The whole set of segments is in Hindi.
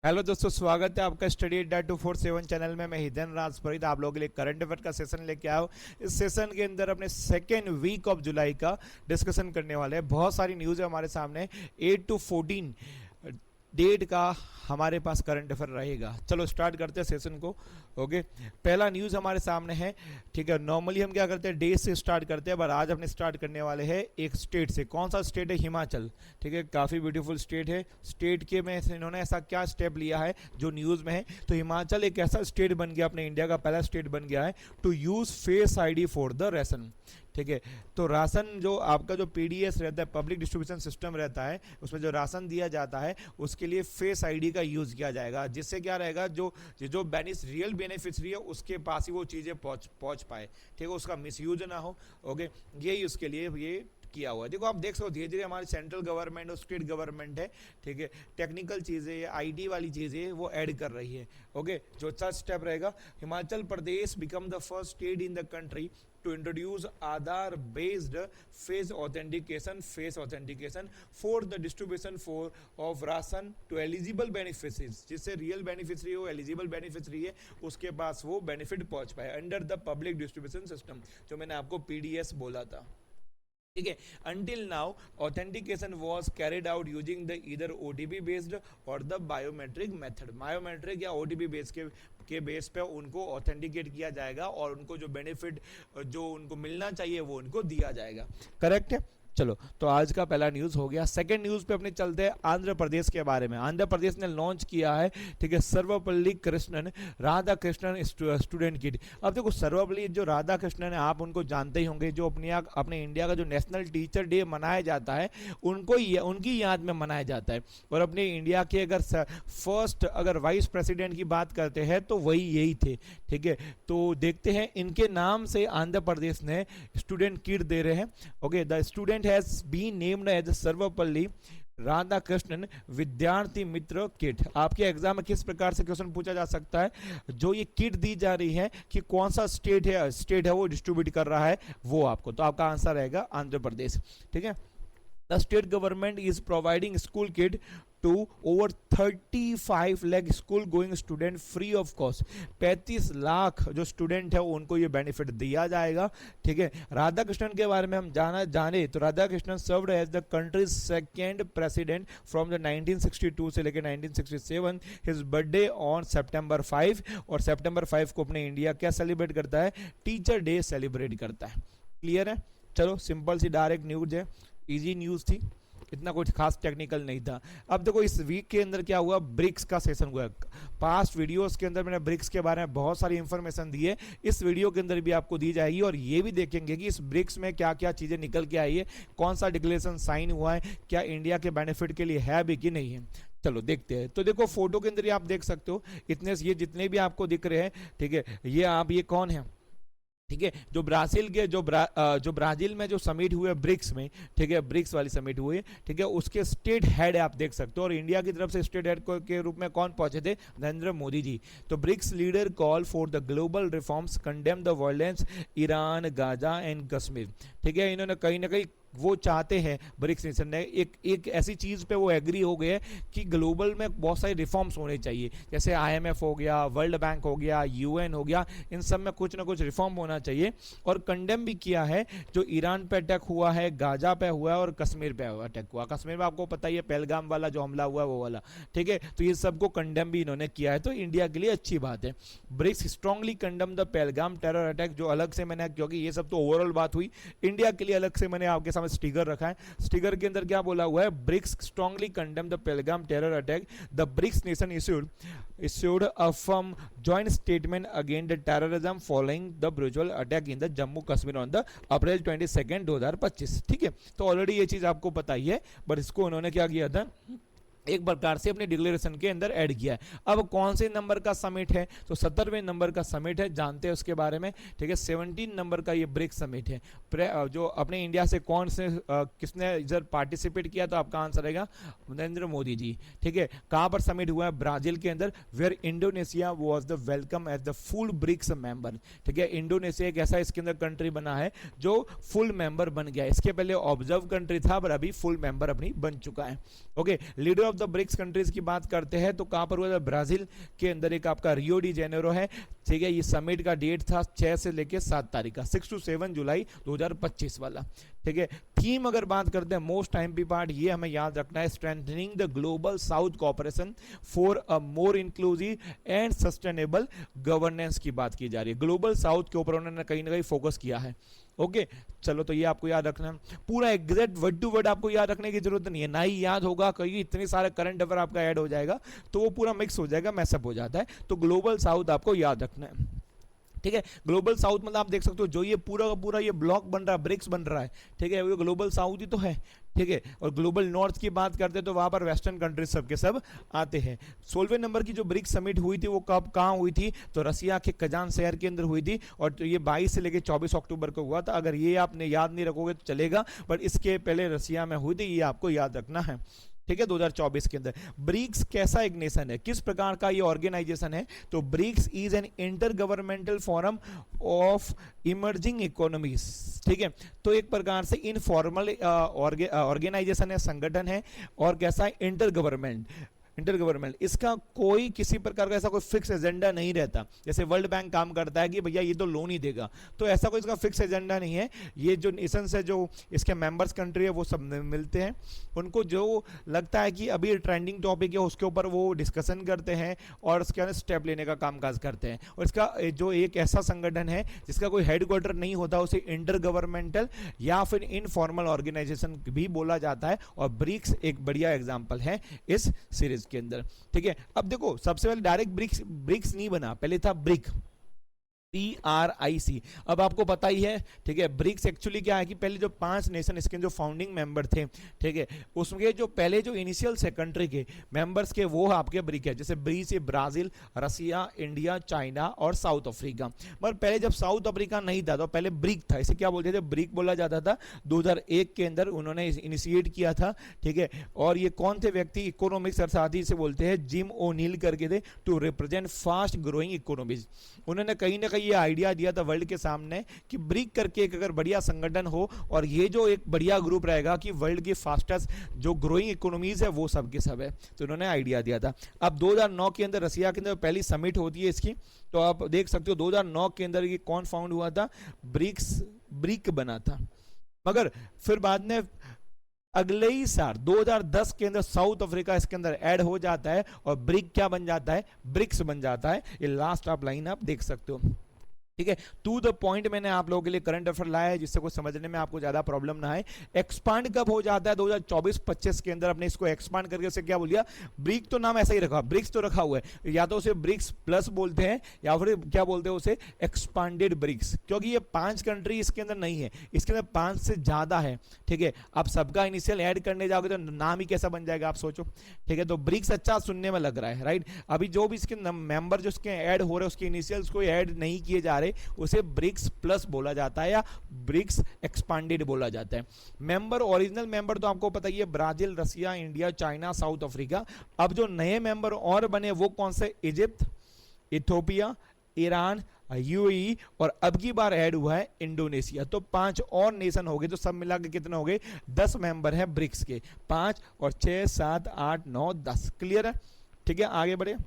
हेलो दोस्तों, स्वागत है आपका स्टडी अड्डा 247 चैनल में। मैं हिदन राज फरीद आप लोगों के लिए करंट अफेयर का सेशन लेके आया हूँ। इस सेशन के अंदर अपने सेकेंड वीक ऑफ जुलाई का डिस्कशन करने वाले हैं। बहुत सारी न्यूज़ है हमारे सामने। 8 to 14 डेट का हमारे पास करंट अफेयर रहेगा। चलो स्टार्ट करते हैं सेशन को। ओके, पहला न्यूज़ हमारे सामने है। ठीक है, नॉर्मली हम क्या करते हैं, डे से स्टार्ट करते हैं, पर आज अपने स्टार्ट करने वाले हैं एक स्टेट से। कौन सा स्टेट है? हिमाचल। ठीक है, काफ़ी ब्यूटीफुल स्टेट है। स्टेट के में इन्होंने ऐसा क्या स्टेप लिया है जो न्यूज़ में है, तो हिमाचल एक ऐसा स्टेट बन गया, अपने इंडिया का पहला स्टेट बन गया है to use face ID for the ration. ठीक है, तो राशन जो आपका जो पीडीएस रहता है, पब्लिक डिस्ट्रीब्यूशन सिस्टम रहता है, उसमें जो राशन दिया जाता है उसके लिए फेस आईडी का यूज़ किया जाएगा, जिससे क्या रहेगा, जो जो रियल बेनिफिशरी है उसके पास ही वो चीज़ें पहुंच पाए। ठीक है, उसका मिसयूज ना हो। ओके, यही उसके लिए ये किया हुआ है। देखो, आप देख सकते हो धीरे धीरे हमारी सेंट्रल गवर्नमेंट और स्टेट गवर्नमेंट है, ठीक है, टेक्निकल चीज़ें, आईडी वाली चीज़ें वो ऐड कर रही है। ओके, जो अच्छा स्टेप रहेगा। Himachal Pradesh become the first state in the country to introduce Aadhaar based face authentication for the distribution of ration to eligible beneficiaries, जिससे रियल बेनिफिशरी हो, एलिजिबल बेनिफिशरी है, उसके पास वो बेनिफिट पहुंच पाए under the public distribution system, जो मैंने आपको पीडीएस बोला था। ठीक है, until now authentication was carried out using the इधर ओटीपी बेस्ड और द बायोमेट्रिक मेथड। बायोमेट्रिक या ओटीपी बेस के बेस पे उनको ऑथेंटिकेट किया जाएगा और उनको जो बेनिफिट जो उनको मिलना चाहिए वो उनको दिया जाएगा। करेक्ट है। चलो, तो आज का पहला न्यूज़ हो गया। सेकंड न्यूज़ पे अपने चलते हैं आंध्र प्रदेश के बारे में। आंध्र प्रदेश ने लॉन्च किया है, ठीक है, सर्वपल्ली कृष्णन राधा कृष्णन स्टूडेंट किट। अब देखो, सर्वपल्ली जो राधा कृष्णन है, आप उनको जानते ही होंगे, जो अपने इंडिया का जो नेशनल टीचर डे मनाया जाता है उनकी याद में मनाया जाता है। और अपने इंडिया के अगर वाइस प्रेसिडेंट की बात करते हैं तो वही यही थे। ठीक है, तो देखते हैं, इनके नाम से आंध्र प्रदेश ने स्टूडेंट किट दे रहे हैं। Okay, the student has been named as Sarvepalli Radhakrishnan विद्यार्थी मित्र किट। आपके एग्जाम में किस प्रकार से क्वेश्चन पूछा जा सकता है, जो ये किट दी जा रही है कि कौन सा स्टेट है वो डिस्ट्रीब्यूट कर रहा है वो आपको, तो आपका आंसर रहेगा आंध्र प्रदेश। ठीक है, the state government is providing school kit to over 35 lakh school going student free of cost. 35 lakh जो स्टूडेंट है उनको ये बेनिफिट दिया जाएगा। ठीक है, राधा कृष्णन के बारे में हम जाने तो Radha Krishnan served as the country's second president from the 1962 से लेकर 1967। हिज बर्थडे ऑन September 5, और September 5 को अपने इंडिया क्या सेलिब्रेट करता है? टीचर डे सेलिब्रेट करता है। क्लियर है? चलो, सिंपल सी डायरेक्ट न्यूज है, इजी न्यूज थी, इतना कुछ खास टेक्निकल नहीं था। अब देखो, इस वीक के अंदर क्या हुआ, ब्रिक्स का सेशन हुआ। पास्ट वीडियोस के अंदर मैंने ब्रिक्स के बारे में बहुत सारी इंफॉर्मेशन दी है, इस वीडियो के अंदर भी आपको दी जाएगी, और ये भी देखेंगे कि इस ब्रिक्स में क्या क्या चीज़ें निकल के आई है, कौन सा डिक्लेरेशन साइन हुआ है, क्या इंडिया के बेनिफिट के लिए है भी कि नहीं है। चलो देखते हैं। तो देखो, फोटो के अंदर ही आप देख सकते हो, ये जितने भी आपको दिख रहे हैं, ठीक है, ये कौन है? ठीक है, जो ब्राजील में जो समिट हुए ब्रिक्स में, ठीक है, ब्रिक्स वाली समिट हुई, ठीक है, उसके स्टेट हेड आप देख सकते हो, और इंडिया की तरफ से स्टेट हेड के रूप में कौन पहुंचे थे? नरेंद्र मोदी जी। तो BRICS leader call for the global reforms, condemn the violence Iran, Gaza and Kashmir. ठीक है, इन्होंने कहीं ना कहीं वो चाहते हैं, ब्रिक्स नेशन ने एक ऐसी चीज़ पे वो एग्री हो गए कि ग्लोबल में बहुत सारे रिफॉर्म्स होने चाहिए, जैसे आईएमएफ हो गया, वर्ल्ड बैंक हो गया, यूएन हो गया, इन सब में कुछ ना कुछ रिफॉर्म होना चाहिए। और कंडेम भी किया है जो ईरान पे अटैक हुआ है, गाजा पे हुआ है, और कश्मीर पे अटैक हुआ। कश्मीर में आपको पता ही है, पहलगाम वाला जो हमला हुआ वो वाला। ठीक है, तो ये सबको कंडेम भी इन्होंने किया है, तो इंडिया के लिए अच्छी बात है। BRICS strongly condemn the Pahalgam terror attack, जो अलग से मैंने, क्योंकि ये सब तो ओवरऑल बात हुई, इंडिया के लिए अलग से मैंने आपके सामने स्टिकर रखा है। स्टिकर के अंदर क्या बोला हुआ है? BRICS strongly condemn the Pahalgam terror attack, the BRICS nation issued a firm joint statement against the terrorism following the brutal attack in the Jammu Kashmir on the April 22, 2025। ठीक है, तो ऑलरेडी ये चीज आपको पता ही है, बट इसको उन्होंने क्या किया था, एक प्रकार से अपने डिक्लेरेशन के अंदर ऐड किया है। अब कौन से नंबर का समिट है? तो 17वें नंबर का समिट है, जानते हैं उसके बारे में। ठीक है, 17 नंबर का ये ब्रिक्स समिट है। जो अपने इंडिया से किसने इधर पार्टिसिपेट किया, तो आपका आंसर रहेगा नरेंद्र मोदी जी। ठीक है, कहां पर समिट हुआ है? ब्राजील के अंदर, where Indonesia was the welcome as the full BRICS member. ठीक है, इंडोनेशिया एक ऐसा इसके अंदर कंट्री बना है जो फुल मेंबर बन गया। इसके पहले ऑब्जर्व कंट्री था, पर अभी फुल मेंबर अपनी बन चुका है। Okay, leader of the BRICS countries की बात करते हैं तो कहां पर हुआ था, ब्राजील के अंदर एक आपका रियो डी जेनेरो है, ठीक है। ये समिट का डेट था 6 से लेके 7 तारीख का, 6 to 7 जुलाई 2025 वाला, ठीक है। थीम अगर बात करते हैं मोस्ट टाइम पी पार्ट, ये हमें याद रखना है, strengthening the global south cooperation for a more inclusive and sustainable governance की बात की जा रही है। ग्लोबल साउथ के ऊपर उन्होंने कहीं ना कहीं फोकस किया है। ओके चलो, तो ये आपको याद रखना है, पूरा एग्जैक्ट वर्ड टू वर्ड आपको याद रखने की जरूरत नहीं है, ना ही याद होगा, कहीं इतने सारे करंट अफेयर आपका ऐड हो जाएगा तो वो पूरा मिक्स हो जाएगा, मैसअप हो जाता है। तो ग्लोबल साउथ आपको याद रखना है, ठीक है। ग्लोबल साउथ मतलब आप देख सकते हो जो ये पूरा का पूरा ये ब्लॉक बन रहा है, ब्रिक्स बन रहा है, ठीक है, वो ग्लोबल साउथ ही तो है, ठीक है। और ग्लोबल नॉर्थ की बात करते हैं तो वहां पर वेस्टर्न कंट्रीज सब के सब आते हैं। 16वें नंबर की जो ब्रिक्स समिट हुई थी वो कब कहां हुई थी, तो रसिया के कजान शहर के अंदर हुई थी, और तो ये 22 से लेकर 24 अक्टूबर को हुआ था। अगर ये आपने याद नहीं रखोगे तो चलेगा, बट इसके पहले रसिया में हुई थी, ये आपको याद रखना है, ठीक है। 2024 के अंदर ब्रिक्स कैसा एक नेशन है, किस प्रकार का ये ऑर्गेनाइजेशन है, तो BRICS is an intergovernmental forum of emerging economies, ठीक है। तो एक प्रकार से इनफॉर्मल ऑर्गेनाइजेशन है, संगठन है, और कैसा है, इंटर गवर्नमेंट। इसका कोई किसी प्रकार का ऐसा कोई फिक्स एजेंडा नहीं रहता, जैसे वर्ल्ड बैंक काम करता है कि भैया ये तो लोन ही देगा, तो ऐसा कोई इसका फिक्स एजेंडा नहीं है। ये जो नेशंस है, जो इसके मेंबर्स कंट्री है, वो सब मिलते हैं, उनको जो लगता है कि अभी ट्रेंडिंग टॉपिक है उसके ऊपर वो डिस्कशन करते हैं और उसके अंदर स्टेप लेने का कामकाज करते हैं। और इसका जो एक ऐसा संगठन है जिसका कोई हेडक्वार्टर नहीं होता, उसे इंटर गवर्नमेंटल या फिर इनफॉर्मल ऑर्गेनाइजेशन भी बोला जाता है, और ब्रिक्स एक बढ़िया एग्जाम्पल है इस सीरीज के अंदर, ठीक है। अब देखो सबसे पहले डायरेक्ट ब्रिक्स नहीं बना, पहले था ब्रिक, PRIC। अब आपको पता ही है, ठीक है, ब्रिक्स एक्चुअली क्या है कि पहले जो 5 नेशन इसके जो फाउंडिंग मेंबर थे, ठीक है, उसमें जो पहले जो इनिशियल सेकेंडरी के मेंबर्स के वो आपके ब्रिक है, जैसे BRICS Brazil, Russia, India, China और साउथ अफ्रीका। मगर पहले जब साउथ अफ्रीका नहीं था तो पहले ब्रिक था, इसे क्या बोलते थे, ब्रिक बोला जाता था। 2001 के अंदर उन्होंने इनिशिएट किया था, ठीक है। और ये कौन थे व्यक्ति, इकोनॉमिक्स अर्थशास्त्री से बोलते हैं, जिम ओनील करके थे, to represent fast growing economies. उन्होंने कहीं ना कहीं ये आइडिया दिया था वर्ल्ड के सामने कि ब्रिक करके एक अगर बढ़िया संगठन हो और ये जो एक बढ़िया ग्रुप रहेगा कि वर्ल्ड की फास्टेस्ट जो ग्रोइंग इकोनॉमीज है वो सब के सब है, तो उन्होंने आइडिया दिया था। अब 2009 के अंदर रसिया के अंदर पहली समिट होती है इसकी, तो आप देख सकते हो 2009 के अंदर ये कौन फाउंड हुआ था, ब्रिक बना था। मगर फिर बाद में अगले ही साल 2010 के अंदर साउथ अफ्रीका इसके अंदर ऐड हो जाता है और ब्रिक क्या बन जाता है, ब्रिक्स बन जाता है। ये लास्ट आप लाइन आप देख सकते हो, ठीक है। टू द पॉइंट मैंने आप लोगों के लिए करंट अफेयर लाया है जिससे कुछ समझने में आपको ज्यादा प्रॉब्लम ना आए। एक्सपांड कब हो जाता है, 2024-25 के अंदर। अपने इसको एक्सपांड करके उसे क्या बोल दिया, ब्रिक तो नाम ऐसा ही रखा, ब्रिक्स तो रखा हुआ है, या तो उसे ब्रिक्स प्लस बोलते हैं या फिर क्या बोलते हैं उसे, एक्सपांडेड ब्रिक्स, क्योंकि ये 5 कंट्री इसके अंदर नहीं है, इसके अंदर 5 से ज्यादा है, ठीक है। आप सबका इनिशियल ऐड करने जाओगे तो नाम ही कैसा बन जाएगा आप सोचो, ठीक है। तो ब्रिक्स अच्छा सुनने में लग रहा है, राइट। अभी जो भी इसके मेंबर जो इसके ऐड हो रहे हैं उसके इनिशियल्स को ऐड नहीं किए जा रहे, उसे ब्रिक्स प्लस बोला जाता है या ब्रिक्स एक्सपांडेड बोला जाता है। मेंबर, ओरिजिनल मेंबर तो आपको पता ही है, Brazil, Russia, India, China, South Africa. अब जो नए मेंबर और बने वो कौन से, इजिप्ट, इथियोपिया, ईरान, यूएई, और अब की बार ऐड हुआ है इंडोनेशिया। तो 5 और नेशन हो गए, तो सब मिला के कितने हो गए, 10 मेंबर हैं ब्रिक्स के, 5 और 6, 7, 8, 9, 10। क्लियर है, ठीक है। आगे बढ़े।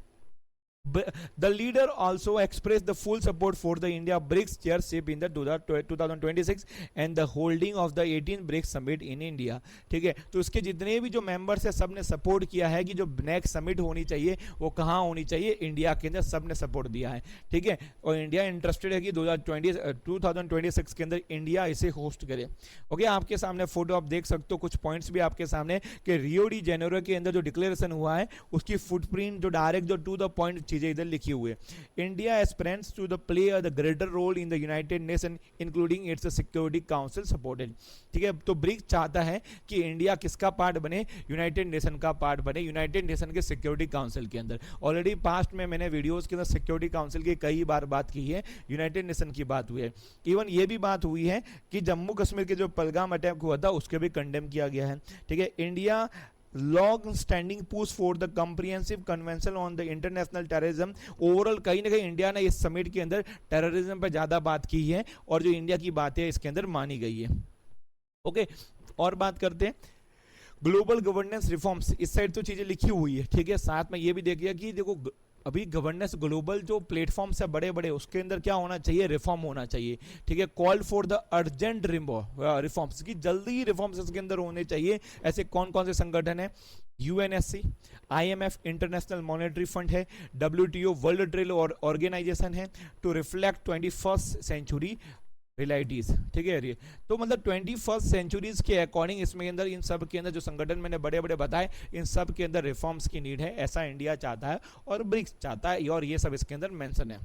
The leader also expressed the full support for the India BRICS chairship in the 2026 and the holding of the 18th BRICS summit in India, ठीक है। तो उसके जितने भी जो मेंबर्स है सब ने सपोर्ट किया है कि जो नेक्स्ट समिट होनी चाहिए वो कहाँ होनी चाहिए, इंडिया के अंदर, सब ने सपोर्ट दिया है, ठीक है। और इंडिया इंटरेस्टेड है कि 2026 के अंदर इंडिया इसे होस्ट करे। ओके, आपके सामने फोटो आप देख सकते हो, कुछ पॉइंट्स भी आपके सामने कि रियो डी जेनेरो के अंदर जो डिक्लेरेशन हुआ है उसकी फुटप्रिंट जो डायरेक्ट जो टू द पॉइंट चीजें इधर लिखी हुई है। India aspirants to the play the greater role in the United Nation including its security council supported, ठीक है। तो ब्रिक्स चाहता है कि इंडिया किसका पार्ट बने, यूनाइटेड नेशन का पार्ट बने, यूनाइटेड नेशन के सिक्योरिटी काउंसिल के अंदर। ऑलरेडी पास्ट में मैंने वीडियोस के अंदर सिक्योरिटी काउंसिल की कई बार बात की है, यूनाइटेड नेशन की बात हुई है। इवन ये भी बात हुई है कि जम्मू कश्मीर के जो पहलगाम अटैक हुआ था उसके भी कंडेम किया गया है, ठीक है। India long standing push for the comprehensive convention on the international terrorism. Overall कहीं ना कहीं इंडिया ने इस समिट के अंदर टेररिज्म पर ज्यादा बात की है और जो इंडिया की बात है इसके अंदर मानी गई है। ओके, और बात करते हैं ग्लोबल गवर्नेंस रिफॉर्म्स, इस साइड तो चीजें लिखी हुई है, ठीक है। साथ में ये भी देखिए कि देखो अभी गवर्नेंस ग्लोबल जो प्लेटफॉर्म्स है बड़े बड़े, उसके अंदर क्या होना चाहिए, रिफॉर्म होना चाहिए, ठीक है। Call for the urgent reforms, की जल्दी ही रिफॉर्म्स इसके अंदर होने चाहिए। ऐसे कौन कौन से संगठन है, UNSC, IMF international monetary fund है, डब्ल्यूटीओ वर्ल्ड ट्रेड ऑर्गेनाइजेशन है, to reflect 21st century realities, ठीक है। ये तो मतलब 21st सेंचुरीज के अकॉर्डिंग इसमें अंदर इन सब के अंदर जो संगठन मैंने बड़े बड़े बताए, इन सब के अंदर रिफॉर्म्स की नीड है, ऐसा इंडिया चाहता है और ब्रिक्स चाहता है, और ये सब इसके अंदर मेंशन है,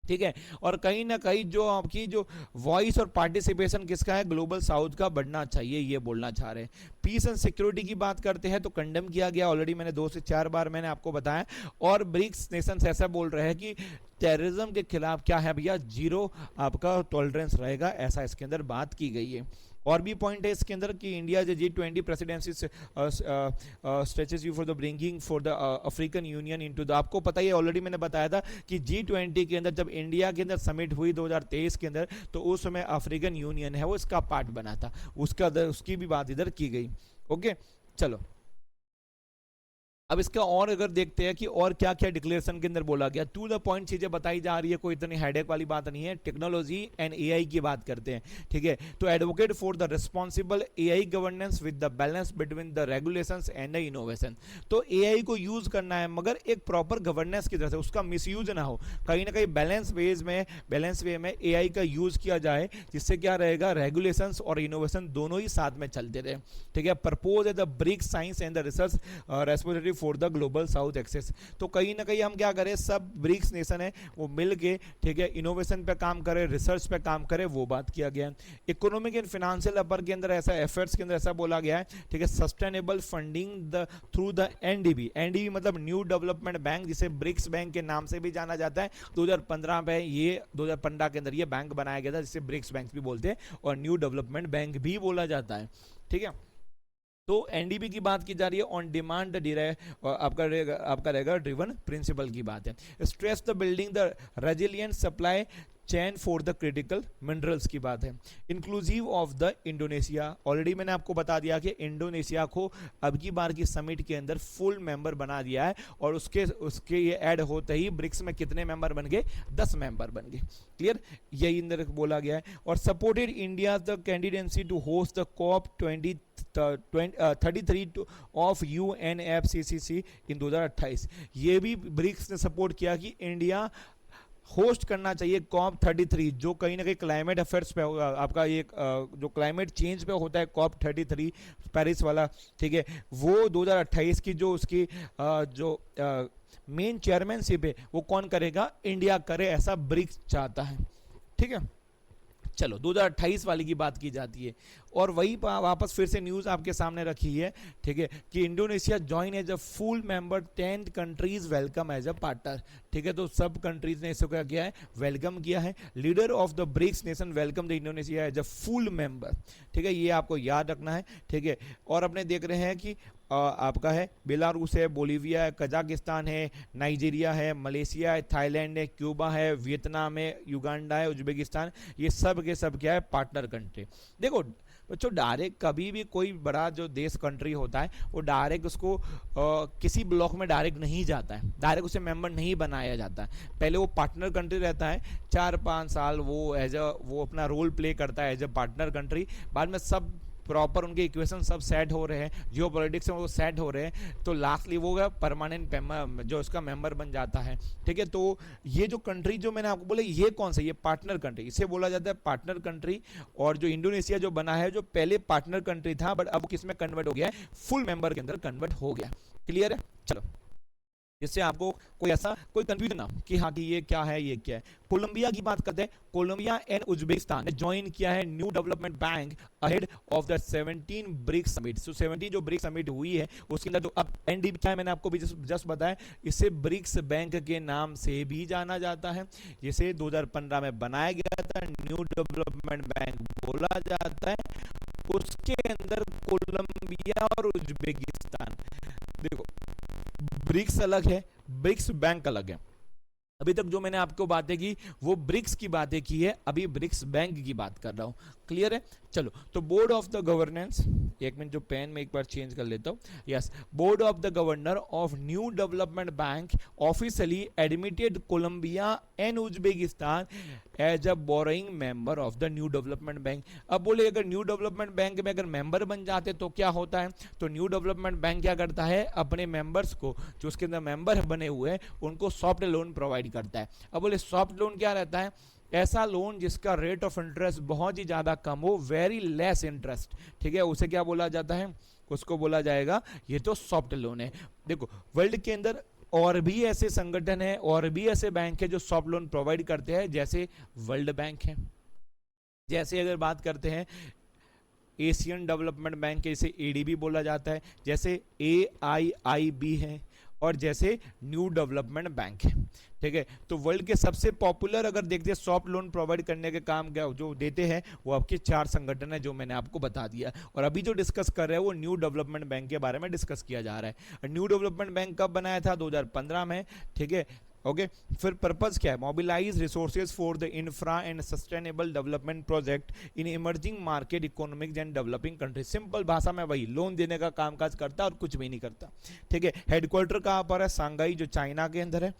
ठीक है। और कहीं ना कहीं जो आपकी जो वॉइस और पार्टिसिपेशन किसका है, ग्लोबल साउथ का बढ़ना चाहिए, ये बोलना चाह रहे हैं। पीस एंड सिक्योरिटी की बात करते हैं तो कंडेम किया गया ऑलरेडी, मैंने 2 से 4 बार मैंने आपको बताया। और ब्रिक्स नेशंस ऐसा बोल रहे हैं कि टेररिज्म के खिलाफ क्या है भैया, जीरो आपका टॉलरेंस रहेगा, ऐसा इसके अंदर बात की गई है। और भी पॉइंट है इसके अंदर कि इंडिया जो G20 presidency stretches you for the bringing for the African union into the, आपको पता ही है ऑलरेडी मैंने बताया था कि G20 के अंदर जब इंडिया के अंदर समिट हुई 2023 के अंदर, तो उस समय अफ्रीकन यूनियन है वो इसका पार्ट बना था, उसकी भी बात इधर की गई। ओके चलो, अब इसका और अगर देखते हैं कि और क्या क्या डिक्लेरेशन के अंदर बोला गया, टू द पॉइंट चीजें बताई जा रही है, कोई इतनी हेडेक वाली बात नहीं है। टेक्नोलॉजी एंड एआई की बात करते हैं, ठीक है। तो advocate for the responsible AI governance with the balance between the regulations and the innovation. तो एआई को यूज करना है मगर एक प्रॉपर गवर्नेंस की तरह से, उसका मिसयूज ना हो, कहीं ना कहीं बैलेंस वे में एआई का यूज किया जाए, जिससे क्या रहेगा, रेगुलेशंस और इनोवेशन दोनों ही साथ में चलते रहे, ठीक है। पर्पोज है the BRICS science and the research repository for the global south access. तो कहीं ना कहीं हम क्या करें, सब ब्रिक्स नेशन है वो मिल के, ठीक है, इनोवेशन पे काम करे, रिसर्च पे काम करे, वो बात किया गया है। इकोनॉमिक एंड फाइनेंशियल अपर के अंदर ऐसा एफर्ट्स के अंदर ऐसा बोला गया है, ठीक है, sustainable funding the through the NDB. NDB मतलब न्यू डेवलपमेंट बैंक, जिसे ब्रिक्स बैंक के नाम से भी जाना जाता है। 2015 में ये 2015 के अंदर ये बैंक बनाया गया था, जिसे ब्रिक्स बैंक भी बोलते हैं और न्यू डेवलपमेंट बैंक भी बोला जाता है, ठीक है। तो एनडीबी की बात की जा रही है, ऑन डिमांड आपका रहेगा ड्रिवन प्रिंसिपल की बात है। Stress the building the resilient supply chain for the critical minerals की बात है। Inclusive of the Indonesia, already मैंने आपको बता दिया कि इंडोनेशिया को अब की बार की समिट के अंदर फुल मेंबर बना दिया है, और उसके ये ऐड होते ही ब्रिक्स में कितने मेंबर बन गए, 10 मेंबर बन गए, क्लियर, यही अंदर बोला गया है। और supported India the candidacy to host the COP 33 of UNFCCC in 2028। ये भी ब्रिक्स ने सपोर्ट किया कि इंडिया होस्ट करना चाहिए COP 33, जो कहीं ना कहीं क्लाइमेट अफेयर्स पे होगा, आपका ये जो क्लाइमेट चेंज पे होता है COP 33 पेरिस वाला, ठीक है, वो 2028 की जो उसकी जो मेन चेयरमैनशिप है वो कौन करेगा, इंडिया करे, ऐसा ब्रिक्स चाहता है, ठीक है। चलो 2028 वाली की बात की जाती है, और वही वापस फिर से न्यूज़ आपके सामने रखी है, ठीक है, कि Indonesia join as a full member, 10 countries welcome as a partner, ठीक है। तो सब कंट्रीज ने इसको क्या किया है, वेलकम किया है। Leader of the BRICS nation welcome the Indonesia as a full member, ठीक है, ये आपको याद रखना है, ठीक है। और अपने देख रहे हैं कि आपका है बेलारूस है, बोलीविया है, कजाकिस्तान है, नाइजीरिया है, मलेशिया है, थाईलैंड है, क्यूबा है, वियतनाम है, युगांडा है, उज्बेकिस्तान, ये सब के सब क्या है, पार्टनर कंट्री। देखो बच्चों, डायरेक्ट कभी भी कोई बड़ा जो देश कंट्री होता है वो डायरेक्ट उसको किसी ब्लॉक में डायरेक्ट नहीं जाता है, डायरेक्ट उसे मेंबर नहीं बनाया जाता है। पहले वो पार्टनर कंट्री रहता है, 4-5 साल वो वो अपना रोल प्ले करता है एज अ पार्टनर कंट्री। बाद में सब प्रॉपर उनके इक्वेशन सब सेट हो रहे हैं, जियो पॉलिटिक्स में वो सेट हो रहे हैं, तो लास्टली वो परमानेंट जो उसका मेंबर बन जाता है, ठीक है। तो ये जो कंट्री जो मैंने आपको बोला, ये कौन सा, ये पार्टनर कंट्री, इसे बोला जाता है पार्टनर कंट्री। और जो इंडोनेशिया जो बना है, जो पहले पार्टनर कंट्री था, बट अब किस में कन्वर्ट हो गया है, फुल मेंबर के अंदर कन्वर्ट हो गया, क्लियर है। चलो, जिससे आपको कोई ऐसा कोई कंफ्यूजन ना कि हाँ कि ये क्या है, ये क्या है। कोलंबिया की बात करते हैं, कोलंबिया एंड उज्बेकिस्तान ने ज्वाइन किया है new development bank ahead of the 17 BRICS summit. So 17 जो ब्रिक्स समिट हुई है उसके अंदर जो अब एनडीबी क्या है, मैंने आपको भी जस्ट बताया, इसे ब्रिक्स बैंक के नाम से भी जाना जाता है, जिसे 2015 में बनाया गया था, न्यू डेवलपमेंट बैंक बोला जाता है। उसके अंदर कोलंबिया और उज्बेकिस्तान, देखो ब्रिक्स अलग है, ब्रिक्स बैंक अलग है। अभी तक जो मैंने आपको बातें की वो ब्रिक्स की बातें की है, अभी ब्रिक्स बैंक की बात कर रहा हूं, क्लियर है। चलो, तो बोर्ड ऑफ द गवर्नेंस एक मिनट, जो पेन में एक बार चेंज कर लेता हूँ। Yes, board of the governor of new development bank officially admitted Colombia and Uzbekistan as a borrowing member of the new development bank. अब बोले अगर न्यू डेवलपमेंट बैंक में अगर मेंबर बन जाते तो क्या होता है, तो न्यू डेवलपमेंट बैंक क्या करता है, अपने मेंबर्स को, जो उसके अंदर मेंबर बने हुए हैं, उनको सॉफ्ट लोन प्रोवाइड करता है। अब बोले सॉफ्ट लोन क्या रहता है, ऐसा लोन जिसका रेट ऑफ इंटरेस्ट बहुत ही ज्यादा कम हो, वेरी लेस इंटरेस्ट, ठीक है, उसे क्या बोला जाता है, उसको बोला जाएगा ये तो सॉफ्ट लोन है। देखो वर्ल्ड के अंदर और भी ऐसे संगठन है और भी ऐसे बैंक है जो सॉफ्ट लोन प्रोवाइड करते हैं, जैसे वर्ल्ड बैंक है, जैसे अगर बात करते हैं एशियन डेवलपमेंट बैंक, इसे एडीबी बोला जाता है, जैसे AIIB है, और जैसे न्यू डेवलपमेंट बैंक है, ठीक है। तो वर्ल्ड के सबसे पॉपुलर अगर देखते हैं सॉफ्ट लोन प्रोवाइड करने के काम क्या जो देते हैं, वो आपके 4 संगठन है जो मैंने आपको बता दिया। और अभी जो डिस्कस कर रहे हैं वो न्यू डेवलपमेंट बैंक के बारे में डिस्कस किया जा रहा है। न्यू डेवलपमेंट बैंक कब बनाया था, 2015 में, ठीक है, ओके। फिर पर्पस क्या है, mobilise resources for the infra and sustainable development project in emerging market economics and developing country. Simple भाषा में वही लोन देने का कामकाज करता है और कुछ भी नहीं करता, ठीक है। हेडक्वार्टर कहाँ पर है, सांघाई, जो चाइना के अंदर है।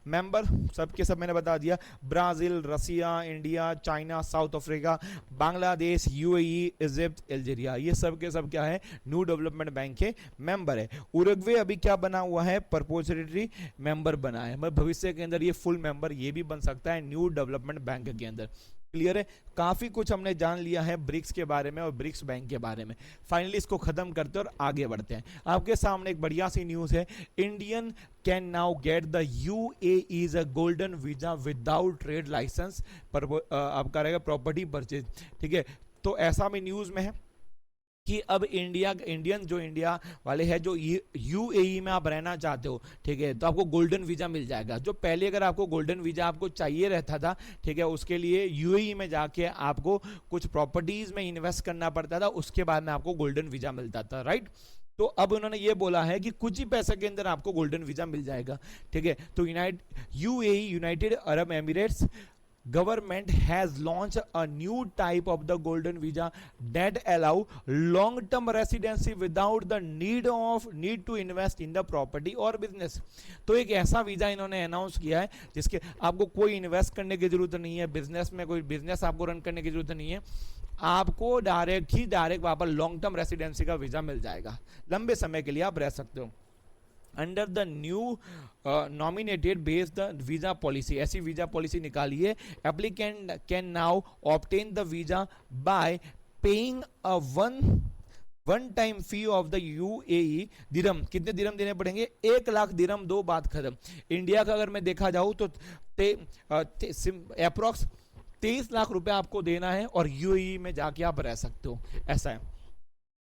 मेंबर सबके सब मैंने बता दिया, Brazil, Russia, India, China, South Africa, Bangladesh, UAE, Egypt, Algeria, ये सब के सब क्या है, न्यू डेवलपमेंट बैंक के मेंबर है। उरुग्वे अभी क्या बना हुआ है, परपोजिटरी मेंबर बना है, मतलब भविष्य के अंदर ये फुल मेंबर ये भी बन सकता है न्यू डेवलपमेंट बैंक के अंदर। क्लियर है, काफी कुछ हमने जान लिया है ब्रिक्स के बारे में और ब्रिक्स बैंक के बारे में। फाइनली इसको खत्म करते हैं और आगे बढ़ते हैं। आपके सामने एक बढ़िया सी न्यूज है, Indian can now get the UAE's a golden visa without trade licence, पर आपका रहेगा प्रॉपर्टी परचेज, ठीक है। तो ऐसा भी न्यूज में है कि अब इंडियन जो इंडिया वाले हैं, जो UAE में आप रहना चाहते हो, ठीक है, तो आपको गोल्डन वीजा मिल जाएगा। जो पहले अगर आपको गोल्डन वीजा आपको चाहिए रहता था, ठीक है, उसके लिए UAE में जाके आपको कुछ प्रॉपर्टीज में इन्वेस्ट करना पड़ता था, उसके बाद में आपको गोल्डन वीजा मिलता था, राइट। तो अब उन्होंने ये बोला है कि कुछ ही पैसे के अंदर आपको गोल्डन वीजा मिल जाएगा, ठीक है। तो UAE, United Arab Emirates government has launched a new type of the golden visa that allow long term residency without the need to invest in the property or business। तो एक ऐसा वीजा इन्होंने अनाउंस किया है जिसके आपको कोई इन्वेस्ट करने की जरूरत नहीं है, बिजनेस में कोई बिजनेस आपको रन करने की जरूरत नहीं है, आपको डायरेक्ट वहां पर लॉन्ग टर्म रेसिडेंसी का वीजा मिल जाएगा, लंबे समय के लिए आप रह सकते हो। Under the new nominated based the visa policy, ऐसी वीजा पॉलिसी निकाली है। Applicant can now obtain the visa bye paying a one time fee of the UAE दिरम। कितने दिरम देने पड़ेंगे, 1 लाख दिरम, 2 बात खत्म। इंडिया का अगर मैं देखा जाऊं तो अप्रोक्स 23 लाख रुपए आपको देना है और UAE में जाके आप रह सकते हो, ऐसा है,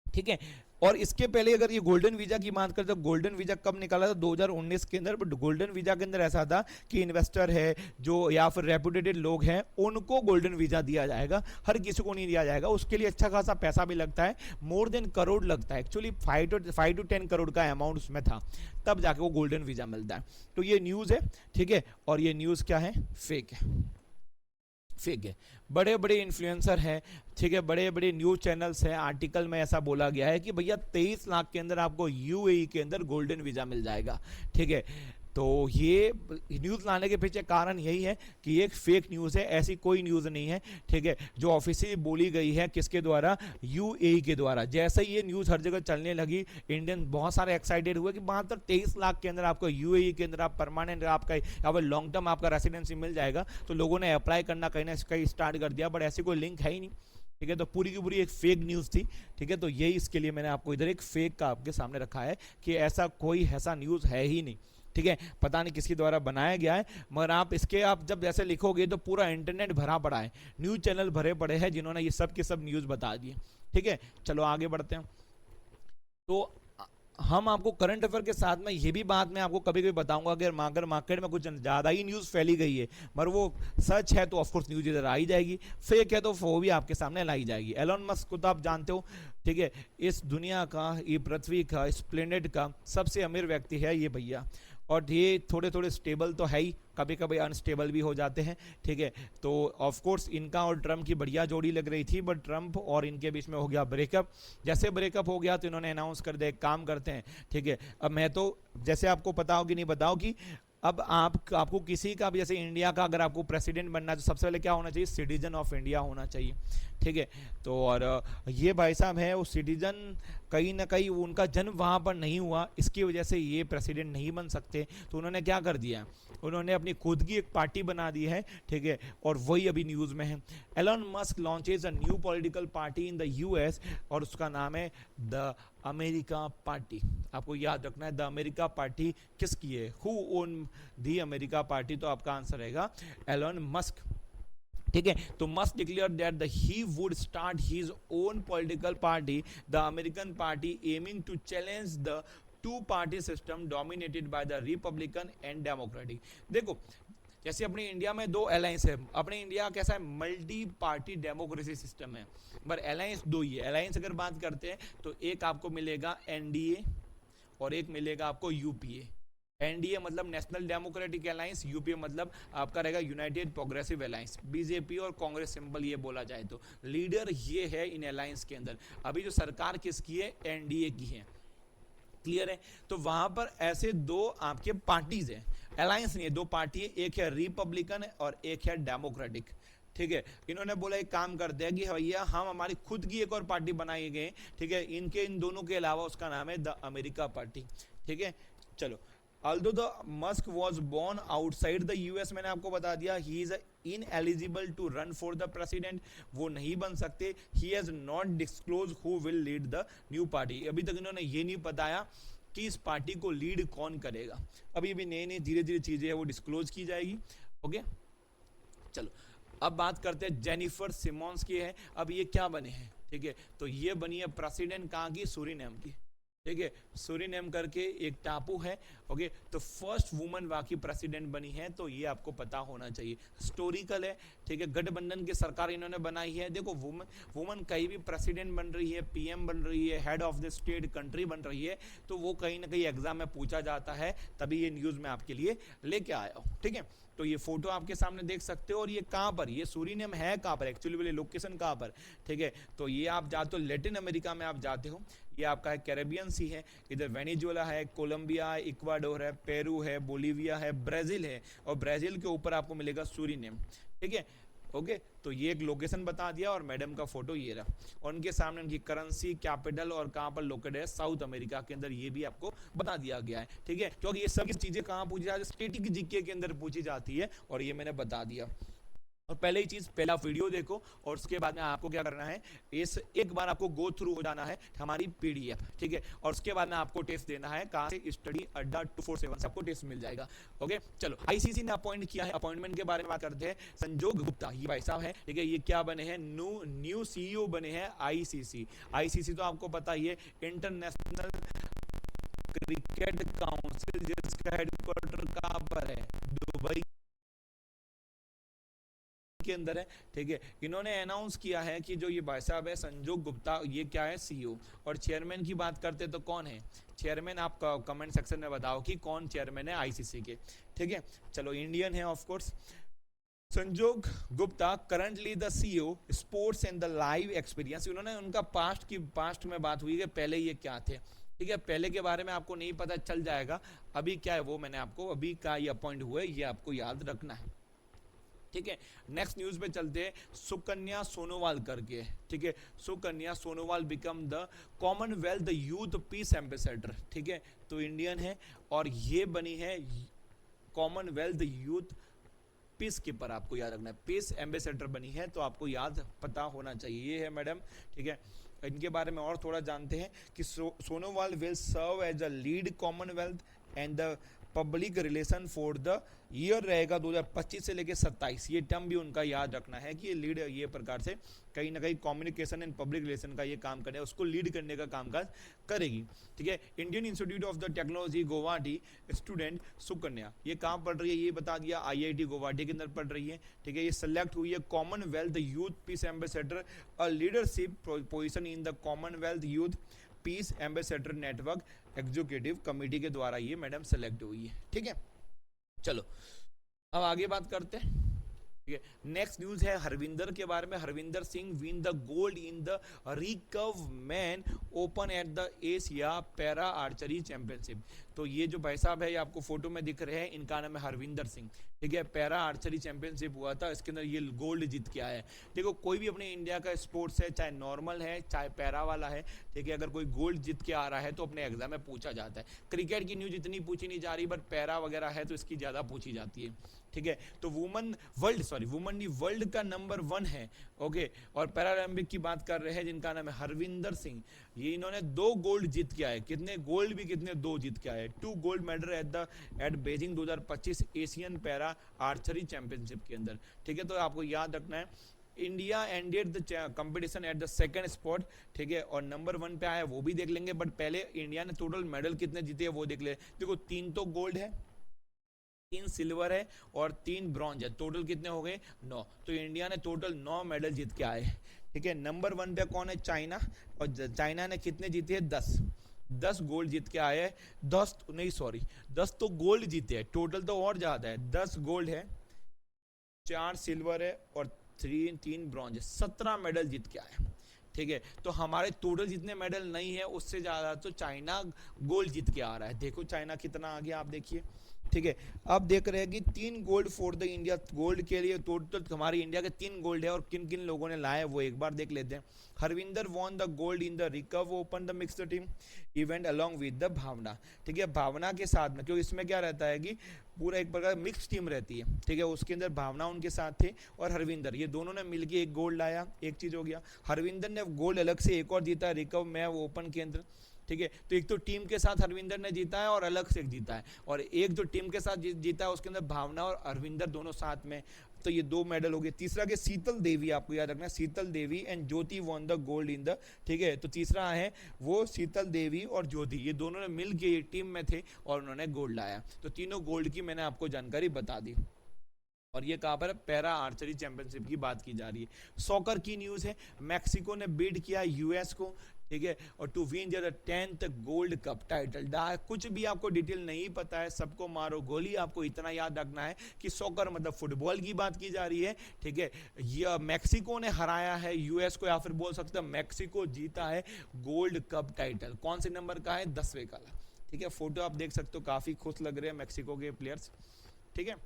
ठीक है। और इसके पहले अगर ये गोल्डन वीजा की बात करें तो गोल्डन वीजा कब निकाला था, 2019 के अंदर। बट गोल्डन वीजा के अंदर ऐसा था कि इन्वेस्टर है जो या फिर रेपुटेटेड लोग हैं उनको गोल्डन वीजा दिया जाएगा, हर किसी को नहीं दिया जाएगा। उसके लिए अच्छा खासा पैसा भी लगता है, मोर देन करोड़ लगता है एक्चुअली, 5 to 10 करोड़ का अमाउंट उसमें था, तब जाके वो गोल्डन वीजा मिलता है। तो ये न्यूज है, ठीक है, और ये न्यूज क्या है, फेक है। बड़े बड़े इन्फ्लुएंसर हैं, ठीक है, बड़े बड़े न्यूज चैनल्स हैं, आर्टिकल में ऐसा बोला गया है कि भैया 23 लाख के अंदर आपको UAE के अंदर गोल्डन वीजा मिल जाएगा, ठीक है। तो ये न्यूज़ लाने के पीछे कारण यही है कि ये एक फेक न्यूज़ है, ऐसी कोई न्यूज़ नहीं है, ठीक है, जो ऑफिशियली बोली गई है किसके द्वारा, UAE के द्वारा। जैसे ही ये न्यूज़ हर जगह चलने लगी, इंडियन बहुत सारे एक्साइटेड हुए कि मात्र 23 लाख के अंदर आपको UAE के अंदर आप परमानेंट आपका या फिर लॉन्ग टर्म आपका रेसिडेंसी मिल जाएगा। तो लोगों ने अप्लाई करना कहीं ना कहीं स्टार्ट कर दिया, बट ऐसी कोई लिंक है ही नहीं, ठीक है। तो पूरी की पूरी एक फेक न्यूज़ थी, ठीक है। तो यही इसके लिए मैंने आपको इधर एक फेक का आपके सामने रखा है कि ऐसा न्यूज़ है ही नहीं, ठीक है, पता नहीं किसके द्वारा बनाया गया है। मगर आप जब जैसे लिखोगे तो पूरा इंटरनेट भरा पड़ा है, न्यूज चैनल भरे पड़े हैं जिन्होंने ये सब के सब न्यूज़ बता दिए, ठीक है। चलो आगे बढ़ते हैं। तो हम आपको करंट अफेयर के साथ में ये भी बात मैं आपको कभी कभी बताऊंगा कि अगर मार्केट में कुछ ज़्यादा ही न्यूज़ फैली गई है मगर वो सच है तो ऑफकोर्स न्यूज़ इधर आ ही जाएगी, फेक है तो वो भी आपके सामने लाई जाएगी। एलोन मस्क को तो आप जानते हो, ठीक है, इस दुनिया का, ये पृथ्वी का, इस प्लेनेट का सबसे अमीर व्यक्ति है ये भैया। और ये थोड़े थोड़े स्टेबल तो है ही, कभी कभी अनस्टेबल भी हो जाते हैं, ठीक है। तो ऑफ कोर्स इनका और ट्रम्प की बढ़िया जोड़ी लग रही थी, बट ट्रम्प और इनके बीच में हो गया ब्रेकअप। जैसे ब्रेकअप हो गया तो इन्होंने अनाउंस कर दिया, एक काम करते हैं, ठीक है। अब मैं तो, जैसे आपको पता हो कि नहीं बताओ कि अब आपको किसी का भी, जैसे इंडिया का अगर आपको प्रेसिडेंट बनना है तो सबसे पहले क्या होना चाहिए, सिटीजन ऑफ इंडिया होना चाहिए, ठीक है। तो और ये भाई साहब है वो सिटीजन, कहीं ना कहीं उनका जन्म वहाँ पर नहीं हुआ, इसकी वजह से ये प्रेसिडेंट नहीं बन सकते। तो उन्होंने क्या कर दिया, उन्होंने अपनी खुद की एक पार्टी बना दी है, ठीक है, और वही अभी न्यूज़ में है। Elon Musk launches a new political party in the US, और उसका नाम है द अमेरिका पार्टी। आपको याद रखना है द अमेरिका पार्टी किसकी है, who own the America party, तो आपका आंसर रहेगा एलन मस्क, ठीक है। तो must declare that the he would start his own political party, the American party, aiming to challenge the two party system dominated by the Republican and Democratic. देखो जैसे अपने इंडिया में दो अलायंस है, अपने इंडिया कैसा है, मल्टी पार्टी डेमोक्रेसी सिस्टम है, पर अलायंस दो ही है। अलायंस अगर बात करते हैं तो एक आपको मिलेगा एनडीए और एक मिलेगा आपको यूपीए। एनडीए मतलब नेशनल डेमोक्रेटिक अलायंस, यूपीए मतलब आपका रहेगा यूनाइटेड प्रोग्रेसिव अलायंस। बीजेपी और कांग्रेस सिंपल ये बोला जाए तो लीडर ये है इन अलायंस के अंदर। अभी जो सरकार किसकी है, एनडीए की है, क्लियर है। तो वहां पर ऐसे दो आपके पार्टीज हैं, अलायंस नहीं है, दो पार्टी है, एक है रिपब्लिकन और एक है डेमोक्रेटिक, ठीक है। इन्होंने बोला एक काम करते हैं कि भैया हम हमारी खुद की एक और पार्टी बनाई गई, ठीक है, इनके इन दोनों के अलावा, उसका नाम है द अमेरिका पार्टी, ठीक है। चलो, although the Musk was born outside the US, मैंने आपको बता दिया he is ineligible to run for the president, वो नहीं बन सकते। he has not disclosed who will lead the new party, अभी तक इन्होंने ये नहीं बताया कि इस पार्टी को लीड कौन करेगा। अभी भी नई नई धीरे धीरे चीजें है वो डिस्क्लोज की जाएगी, ओके। चलो अब बात करते हैं जेनिफर सिमोन्स की है। अब ये क्या बने हैं, ठीक है, तो ये बनी है प्रेसिडेंट कहाँ की, सूरीनेम की, ठीक है। सूरीनेम करके एक टापू है, ओके। तो फर्स्ट वुमन वहां की प्रेसिडेंट बनी है, तो ये आपको पता होना चाहिए, हिस्टोरिकल है, ठीक है। गठबंधन की सरकार इन्होंने बनाई है। देखो वुमन कहीं भी प्रेसिडेंट बन रही है, पीएम बन रही है, head of the state country बन रही है, तो वो कहीं ना कहीं एग्जाम में पूछा जाता है, तभी ये न्यूज में आपके लिए लेके आया हूँ, ठीक है। तो ये फोटो आपके सामने देख सकते हो, और ये कहाँ पर, ये सूरीनेम है कहाँ पर, एक्चुअली वाली लोकेशन कहाँ पर, ठीक है। तो ये आप जाते हो लेटिन अमेरिका में, आप जाते हो, ये आपका है कैरेबियन सी है, इधर वेनेजुएला है, कोलंबिया है, इक्वाडोर है, पेरू है, बोलीविया है, ब्राजील है, और ब्राजील के ऊपर आपको मिलेगा सूरीनेम, ठीक है, ओके। तो ये एक लोकेशन बता दिया, और मैडम का फोटो ये रहा, और उनके सामने उनकी करेंसी, कैपिटल और कहाँ पर लोकेटेड है, साउथ अमेरिका के अंदर, ये भी आपको बता दिया गया है, ठीक है। क्योंकि ये सब चीजें कहाँ पूछी जाती है, स्टैटिक जीके के अंदर पूछी जाती है, और ये मैंने बता दिया। और पहले ही चीज, पहला वीडियो देखो, और उसके बाद में आपको क्या करना है, इस एक बार आपको गो थ्रू हो जाना है हमारी पीडीएफ, ठीक है। और उसके बाद में आपको टेस्ट देना है, कहां से, स्टडी अड्डा 247 से आपको टेस्ट मिल जाएगा, ओके। चलो, आईसीसी ने अपॉइंट किया है, अपॉइंटमेंट के बारे में बात करते हैं। संजोग गुप्ता, ये भाई साहब है, ठीक है, ये क्या बने हैं, न्यू सीईओ बने हैं आईसीसी। आईसीसी तो आपको पता ही है, इंटरनेशनल क्रिकेट काउंसिल, जिसका हेडक्वार्टर कहां पर है, दुबई के अंदर है, ठीक है। इन्होंने अनाउंस किया है कि जो ये भाई साहब है संजोग गुप्ता, ये क्या है, सीईओ। और चेयरमैन की बात करते तो कौन है चेयरमैन, आप कमेंट सेक्शन में बताओ कि कौन चेयरमैन है आईसीसी के, ठीक है। चलो, इंडियन है ऑफ कोर्स। संजोग Gupta currently the CEO sports and the live experience. उन्होंने उनका पास्ट में बात हुई है, पहले ये क्या थे, ठीक है। पहले के बारे में आपको नहीं पता, चल जाएगा, अभी क्या है वो मैंने आपको, अभी का ये अपॉइंट हुआ है, ये आपको याद रखना है, ठीक है। नेक्स्ट न्यूज पे चलते हैं, सुकन्या सोनोवाल करके, ठीक है। Sukanya Sonowal become the Commonwealth youth piece ambassador, ठीक है। तो इंडियन है, और ये बनी है कॉमनवेल्थ यूथ पीस कीपर, आपको याद रखना है, पीस एम्बेसडर बनी है, तो आपको याद पता होना चाहिए, ये है मैडम, ठीक है। इनके बारे में और थोड़ा जानते हैं कि Sonowal will serve as a lead Commonwealth and the public relation for the year रहेगा 2025 से लेकर 27। ये टर्म भी उनका याद रखना है कि ये लीड, ये प्रकार से कहीं ना कहीं कम्युनिकेशन एंड पब्लिक रिलेशन का ये काम करे, उसको लीड करने का कामकाज करेगी, ठीक है। Indian institute of the technology Guwahati student Sukanya, ये कहाँ पढ़ रही है, ये बता दिया, आईआईटी गुवाहाटी के अंदर पढ़ रही है, ठीक है। ये सेलेक्ट हुई है Commonwealth youth piece ambassador, a leadership position in the Commonwealth youth piece ambassador network executive committee के द्वारा ये मैडम सेलेक्ट हुई है। ठीक है, चलो अब आगे बात करते हैं। ठीक है, नेक्स्ट न्यूज है हरविंदर के बारे में। Harvinder Singh win the gold in the recurve man open at the Asia para archery championship. तो ये जो भाई साहब है, ये आपको फोटो में दिख रहे हैं, इनका नाम है हरविंदर सिंह। ठीक है, पैरा आर्चरी चैंपियनशिप हुआ था, इसके अंदर ये गोल्ड जीत के आया है। देखो, कोई भी अपने इंडिया का स्पोर्ट्स है, चाहे नॉर्मल है चाहे पैरा वाला है, ठीक है, अगर कोई गोल्ड जीत के आ रहा है तो अपने एग्जाम में पूछा जाता है। क्रिकेट की न्यूज इतनी पूछी नहीं जा रही, बट पैरा वगैरह है तो इसकी ज़्यादा पूछी जाती है। ठीक है, तो वुमन वर्ल्ड का नंबर 1 है। ओके, और पैरालंपिक की बात कर रहे हैं जिनका नाम है हरविंदर सिंह। ये इन्होंने 2 गोल्ड जीत के आए। कितने गोल्ड भी, कितने 2 जीत के आए। 2 gold medal at Beijing 2025 Asian para archery championship के अंदर। ठीक है, तो आपको याद रखना है India ended the competition at the second spot. ठीक है, और नंबर 1 पे आया वो भी देख लेंगे, बट पहले इंडिया ने टोटल मेडल कितने जीते हैं वो देख ले। देखो, 3 तो गोल्ड है, 3 सिल्वर है और 3 ब्रॉन्ज है, टोटल कितने हो गए 9। तो इंडिया ने टोटल 9 मेडल जीत के आए। ठीक है, नंबर 1 पे कौन है, चाइना, और चाइना ने कितने जीते हैं 10 गोल्ड जीत के आए हैं। 10 तो गोल्ड जीते हैं, टोटल तो और ज्यादा है। 10 गोल्ड है, 4 सिल्वर है और 3 ब्रॉन्ज है, 17 मेडल जीत के आए। ठीक है, तो हमारे टोटल जितने मेडल नहीं है उससे ज्यादा तो चाइना गोल्ड जीत के आ रहा है। देखो चाइना कितना आगे, आप देखिए। ठीक है, अब देख रहे हैं कि 3 gold for the India, gold के लिए टोटल हमारी इंडिया के 3 गोल्ड है, और किन किन लोगों ने लाए वो एक बार देख लेते हैं। Harvinder won the gold in the recurve open the mixed team event along with the Bhavna. ठीक है, भावना के साथ में, क्योंकि इसमें क्या रहता है कि पूरा एक प्रकार मिक्स टीम रहती है। ठीक है, उसके अंदर भावना उनके साथ थे और हरविंदर, ये दोनों ने मिलकर एक गोल्ड लाया। एक चीज हो गया, हरविंदर ने गोल्ड अलग से एक और जीता रिकर्व में ओपन के अंदर। ठीक है, तो एक तो टीम के साथ हरविंदर ने जीता है और अलग से एक जीता है, और एक जो टीम के साथ जीता है उसके अंदर भावना और हरविंदर दोनों साथ में। तो ये 2 मेडल हो गए। तीसरा के शीतल देवी, आपको याद रखना, Sheetal Devi and Jyoti won the gold in the. ठीक है, तो तीसरा है वो शीतल देवी और ज्योति, ये दोनों ने मिल के टीम में थे और उन्होंने गोल्ड लाया। तो तीनों गोल्ड की मैंने आपको जानकारी बता दी। और ये कहां पर पैरा आर्चरी चैंपियनशिप की बात की जा रही है। सॉकर की न्यूज है, मैक्सिको ने बीट किया यूएस को। ठीक है, और to win the 10th gold cup title. कुछ भी आपको डिटेल नहीं पता है, सबको मारो गोली, आपको इतना याद रखना है कि सॉकर मतलब फुटबॉल की बात की जा रही है। ठीक है, ये मैक्सिको ने हराया है यूएस को, या फिर बोल सकते हैं मैक्सिको जीता है गोल्ड कप टाइटल। कौन से नंबर का है, 10वें का। ठीक है, फोटो आप देख सकते हो, काफी खुश लग रहे हैं मैक्सिको के प्लेयर्स। ठीक है,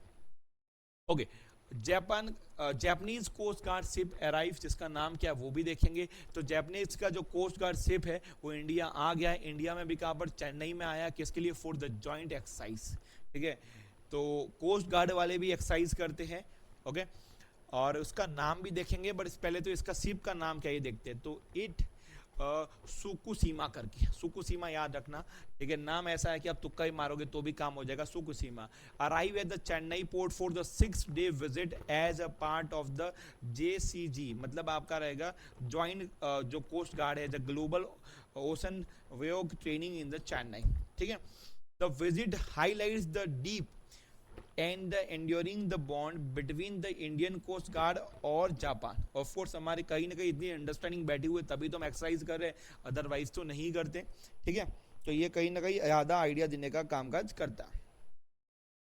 okay, Japanese coast guard ship arrive, जिसका नाम क्या है वो भी देखेंगे। तो जापानीज का जो कोस्ट गार्ड शिप है वो इंडिया आ गया है। इंडिया में भी कहाँ पर, चेन्नई में आया, किसके लिए, फॉर द जॉइंट एक्सरसाइज। ठीक है, तो कोस्ट गार्ड वाले भी एक्सरसाइज करते हैं। ओके, और उसका नाम भी देखेंगे, बट पहले तो इसका शिप का नाम क्या ये देखते हैं। तो इट सुकुसीमा करके, सुकुसीमा याद रखना। ठीक है, नाम ऐसा है कि आप तुक्का ही मारोगे तो भी काम हो जाएगा। Itsukushima arrive at the Chennai port for the 6-day visit as a part of the JCG, मतलब आपका रहेगा ज्वाइंट जो कोस्ट गार्ड है, the global ocean voyage training in the Chennai. ठीक है, the visit highlights the deep and the enduring the bond between the Indian coast guard और जापान। ऑफ कोर्स हमारे कहीं ना कहीं इतनी अंडरस्टैंडिंग बैठी हुई तभी तो हम एक्सरसाइज कर रहे हैं, अदरवाइज तो नहीं करते। ठीक है, तो ये कहीं ना कहीं ज़्यादा आइडिया देने का कामकाज करता है।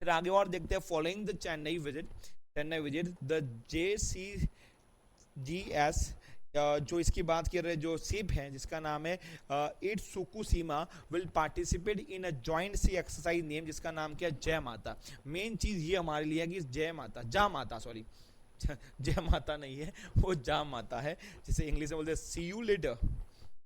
फिर आगे और देखते हैं, following the Chennai visit the JCGS, जो इसकी बात कर रहे हैं, जो शिप है जिसका नाम है Itsukushima, will participate in a joint sea exercise name, जिसका नाम क्या है, जय माता। मेन चीज ये हमारे लिए है कि जय माता, जा माता, सॉरी जय माता नहीं है वो जा माता है, जिसे इंग्लिश में बोलते हैं सी यू लेटर।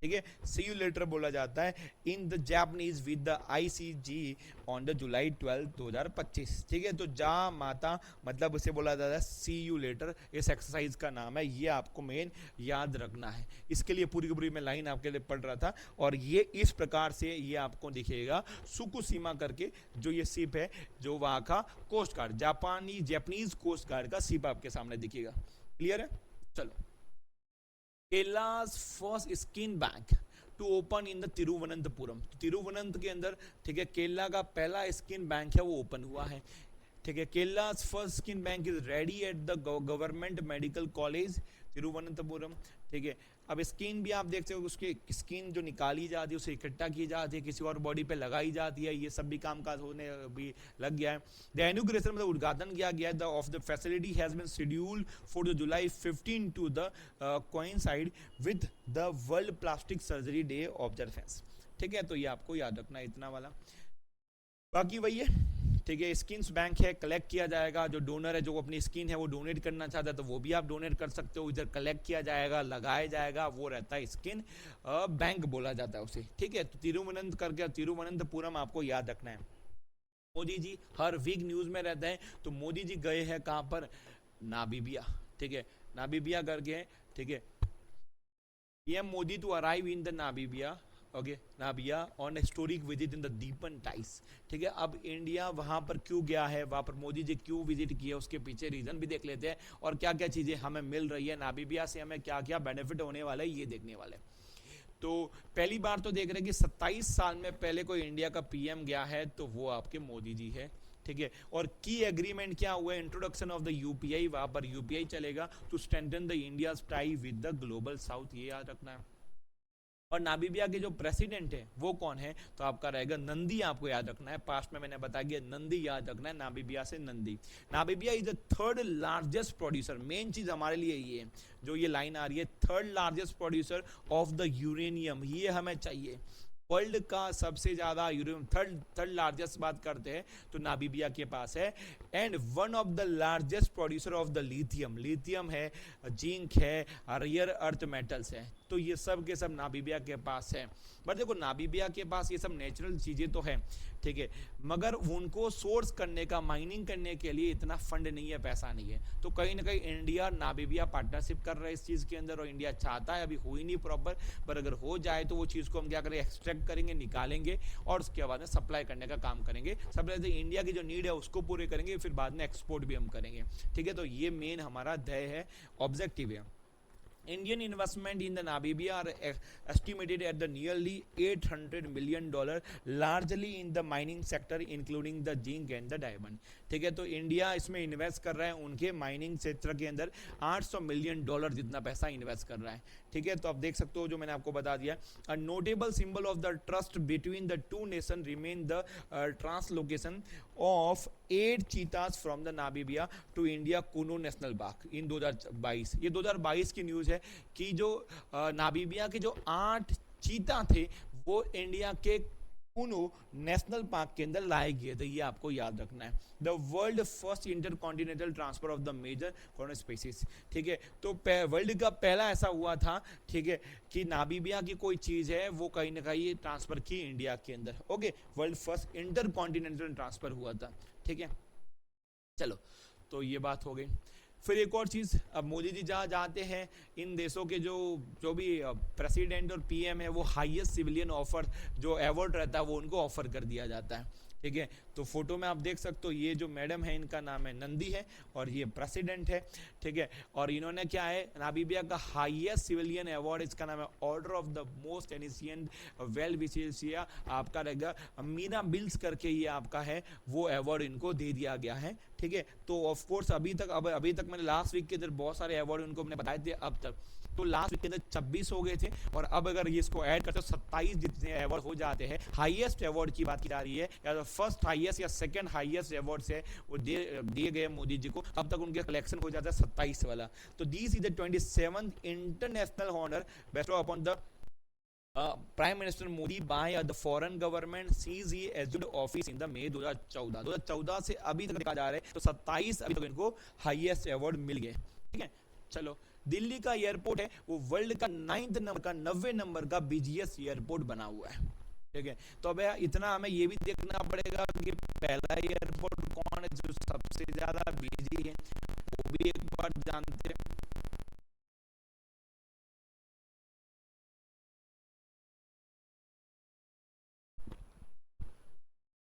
ठीक है, सी यू लेटर बोला जाता है in the Japanese with the ICG on the जुलाई 12, 2025। ठीक है, तो जा माता मतलब उसे बोला जाता है सी यू लेटर, इस एक्सरसाइज का नाम है। ये आपको मेन याद रखना है, इसके लिए पूरी की पूरी मैं लाइन आपके लिए पढ़ रहा था। और ये इस प्रकार से ये आपको दिखेगा, सुकुशिमा करके जो ये शिप है, जो वहाँ का coast guard, Japanese coast guard का शिप आपके सामने दिखेगा। क्लियर है, चलो। Kerala's first skin bank to open in the Thiruvananthapuram, तिरुवनंत के अंदर। ठीक है, केरला का पहला स्किन बैंक है वो ओपन हुआ है। ठीक है, Kerala's first skin bank is ready at the government medical college Thiruvananthapuram. ठीक है, अब स्किन भी आप देखते हो, उसकी स्किन जो निकाली जाती है उसे इकट्ठा की जाती है, किसी और बॉडी पे लगाई जाती है, ये सब भी काम काज होने भी लग गया है। द इनॉग्रेशन मतलब उद्घाटन किया गया है of the facility has been scheduled for the July 15 to the coincide with the world plastic surgery day observance. ठीक है, तो ये आपको याद रखना है इतना वाला। बाकी वही है, ठीक है, स्किन्स बैंक है, कलेक्ट किया जाएगा, जो डोनर है जो अपनी स्किन है वो डोनेट करना चाहता है तो वो भी आप डोनेट कर सकते हो, इधर कलेक्ट किया जाएगा, लगाया जाएगा, वो रहता है स्किन बैंक बोला जाता है उसे। ठीक है, तो तिरुवनंतपुरम आपको याद रखना है। मोदी जी हर वीक न्यूज में रहते हैं, तो मोदी जी गए हैं कहां पर, नामीबिया। ठीक है, नामीबिया करके, ठीक है, PM Modi to arrive in the Namibia, okay, Namibia on historic visit in the deepen ties. ठीक है, अब इंडिया वहां पर क्यों गया है, वहां पर मोदी जी क्यों विजिट किए, उसके पीछे रीजन भी देख लेते हैं, और क्या क्या चीजें हमें मिल रही है नामीबिया से, हमें क्या क्या बेनिफिट होने वाला है ये देखने वाले। तो पहली बार तो देख रहे हैं कि 27 साल में पहले कोई इंडिया का पीएम गया है तो वो आपके मोदी जी है। ठीक है, और की एग्रीमेंट क्या हुआ है, इंट्रोडक्शन ऑफ द यूपीआई, वहां पर यूपीआई चलेगा to strengthen the India tie with the global south, ये याद रखना है। और नामीबिया के जो प्रेसिडेंट है वो कौन है, तो आपका रहेगा नंदी, आपको याद रखना है, पास्ट में मैंने बताया कि नंदी याद रखना है, नामीबिया से Nandi. Namibia is the third largest producer, main चीज हमारे लिए ये है, जो ये लाइन आ रही है, third largest producer of the uranium, ये हमें चाहिए। वर्ल्ड का सबसे ज्यादा यूरेनियम, थर्ड लार्जेस्ट बात करते हैं तो नामीबिया के पास है, and one of the largest producer of the lithium, lithium है, जिंक है, रेयर अर्थ मेटल्स है, तो ये सब के सब नामीबिया के पास है। बट देखो नामीबिया के पास ये सब नेचुरल चीजें तो है, ठीक है, मगर उनको सोर्स करने का, माइनिंग करने के लिए इतना फंड नहीं है, पैसा नहीं है, तो कहीं ना कहीं इंडिया नामीबिया पार्टनरशिप कर रहा है इस चीज के अंदर, और इंडिया चाहता है, अभी हुई नहीं प्रॉपर, पर अगर हो जाए तो वो चीज को हम क्या करें, एक्सट्रैक्ट करेंगे, निकालेंगे, और उसके बाद में सप्लाई करने का काम करेंगे। सप्लाई से इंडिया की जो नीड है उसको पूरे करेंगे, फिर बाद में एक्सपोर्ट भी हम करेंगे। ठीक है, तो ये मेन हमारा ध्येय है, ऑब्जेक्टिव है। Indian investment in the Namibia are estimated at the nearly $800 million, largely in the mining sector including the zinc and the diamond। ठीक है, तो इंडिया इसमें इन्वेस्ट कर रहा है, उनके माइनिंग क्षेत्र के अंदर $800 मिलियन जितना पैसा इन्वेस्ट कर रहा है। ठीक है, तो आप देख सकते हो जो मैंने आपको बता दिया। A notable symbol of the trust between the two nation remain the translocation of 8 cheetahs from the Namibia to India Kuno national park in 2022। ये 2022 की न्यूज है कि जो नामीबिया के जो 8 चीता थे वो इंडिया के कुनो नेशनल पार्क के अंदर लाए गए थे, ये आपको याद रखना है। The world first intercontinental transfer of the major foreign species. ठीक है, तो वर्ल्ड का पहला ऐसा हुआ था, ठीक है, कि नामीबिया की कोई चीज है वो कहीं ना कहीं ट्रांसफर की इंडिया के अंदर। Okay, world first intercontinental transfer हुआ था। ठीक है, चलो, तो ये बात हो गई। फिर एक और चीज़, अब मोदी जी जहाँ जाते हैं इन देशों के जो भी प्रेसिडेंट और पीएम है वो हाईएस्ट सिविलियन ऑफर जो अवार्ड रहता है वो उनको ऑफर कर दिया जाता है। ठीक है, तो फोटो में आप देख सकते हो, ये जो मैडम है इनका नाम है नंदी है और ये प्रेसिडेंट है। ठीक है, और इन्होंने क्या है, नामीबिया का हाईएस्ट सिविलियन अवार्ड, इसका नाम है order of the most ancient Welwitschia, आपका रहेगा मीना बिल्स करके, ये आपका है वो अवार्ड इनको दे दिया गया है। ठीक है, तो ऑफ कोर्स अभी तक मैंने लास्ट वीक के अंदर बहुत सारे अवार्ड उनको मैंने बताए थे, अब तक तो लास्ट वीक के अंदर 26 हो गए थे, और अब अगर ये इसको ऐड करते तो 27 जितने अवार्ड हो जाते हैं। हाईएस्ट अवार्ड की बात की जा रही है, या तो फर्स्ट हाईएस्ट या सेकंड हाईएस्ट अवार्ड से वो दिए गए मोदी जी को, अब तक उनके कलेक्शन हो जाता है 27 वाला। तो this is the 27th international honour bestow upon the prime minister Modi by the foreign government सीज he assumed office in the May 2014 से अभी तक देखा जा रहा है, तो 27 अभी तक इनको हाईएस्ट अवार्ड मिल गए। ठीक है, चलो, दिल्ली का एयरपोर्ट है वो वर्ल्ड का 9th नंबर का 90 नंबर का बिजिएस्ट एयरपोर्ट बना हुआ है। ठीक है, तो अब इतना हमें ये भी देखना पड़ेगा कि पहला एयरपोर्ट कौन है जो सबसे ज्यादा बिजी है, वो भी एक बार जानते हैं।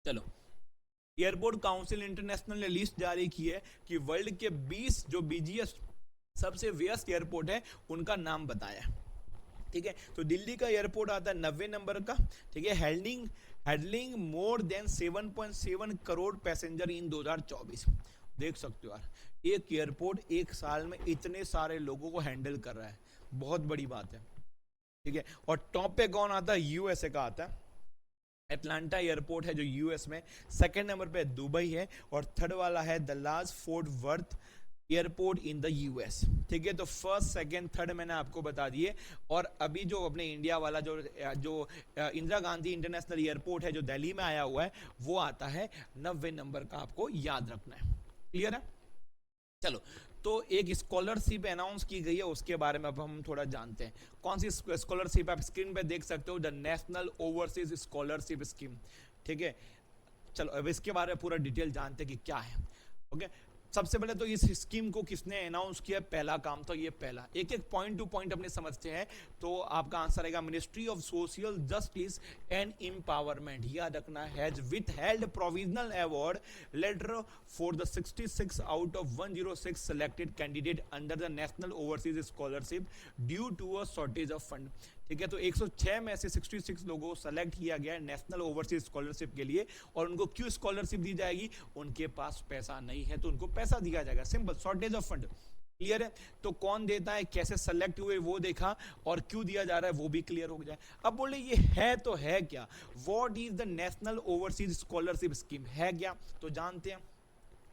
चलो, एयरपोर्ट काउंसिल इंटरनेशनल ने लिस्ट जारी की है कि वर्ल्ड के 20 जो बिजिएस्ट सबसे व्यस्त एयरपोर्ट है उनका नाम बताया। ठीक है, तो दिल्ली का एयरपोर्ट आता है 90 नंबर का। ठीक है, handling more than 7.7 crore passenger in 2024। देख सकते हो यार, एक एयरपोर्ट एक साल में इतने सारे लोगों को हैंडल कर रहा है, बहुत बड़ी बात है, ठीक है। और टॉप पे कौन आता है? यूएसए का आता है। एटलांटा एयरपोर्ट है जो यूएस में, सेकंड नंबर पे दुबई है, और थर्ड वाला है Dallas Fort Worth airport in the US, ठीक है। तो फर्स्ट सेकंड थर्ड मैंने आपको बता दिए। और अभी जो अपने इंडिया वाला जो इंदिरा गांधी इंटरनेशनल एयरपोर्ट है जो दिल्ली में आया हुआ है, वो आता है 90 नंबर का, आपको याद रखना है। क्लियर है? चलो, तो एक स्कॉलरशिप अनाउंस की गई है, उसके बारे में अब हम थोड़ा जानते हैं। कौन सी स्कॉलरशिप? आप स्क्रीन पे देख सकते हो, the national overseas scholarship scheme, ठीक है। चलो अब इसके बारे में पूरा डिटेल जानते हैं कि क्या है। ओके, सबसे पहले तो इस स्कीम को किसने अनाउंस किया? पहला काम तो ये पहला, एक एक पॉइंट टू पॉइंट अपने समझते हैं। तो आपका आंसर आएगा ministry of social justice and empowerment, याद रखना, has withheld provisional award letter for the 66 out of 106 selected candidate under the national overseas scholarship due to a shortage of fund, ठीक है। तो 106 में से 66 लोगों को सेलेक्ट किया गया है नेशनल ओवरसीज स्कॉलरशिप के लिए। और उनको क्यों स्कॉलरशिप दी जाएगी? उनके पास पैसा नहीं है तो उनको पैसा दिया जाएगा, simple, shortage of fund. Clear है? तो कौन देता है, कैसे सेलेक्ट हुए वो देखा, और क्यों दिया जा रहा है वो भी क्लियर हो जाए। अब बोले ये है तो है क्या? What is the national overseas scholarship scheme, है क्या? तो जानते हैं,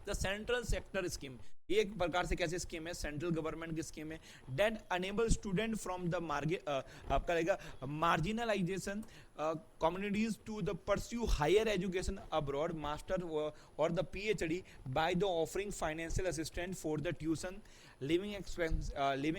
द सेंट्रल सेक्टर स्कीम, एक प्रकार से कैसे स्कीम है, सेंट्रल गवर्नमेंट की स्कीम है, that enable student from the आपका रहेगा marginalisation communities to the pursue higher education abroad, master और the PhD by the offering financial assistant for the tuition, living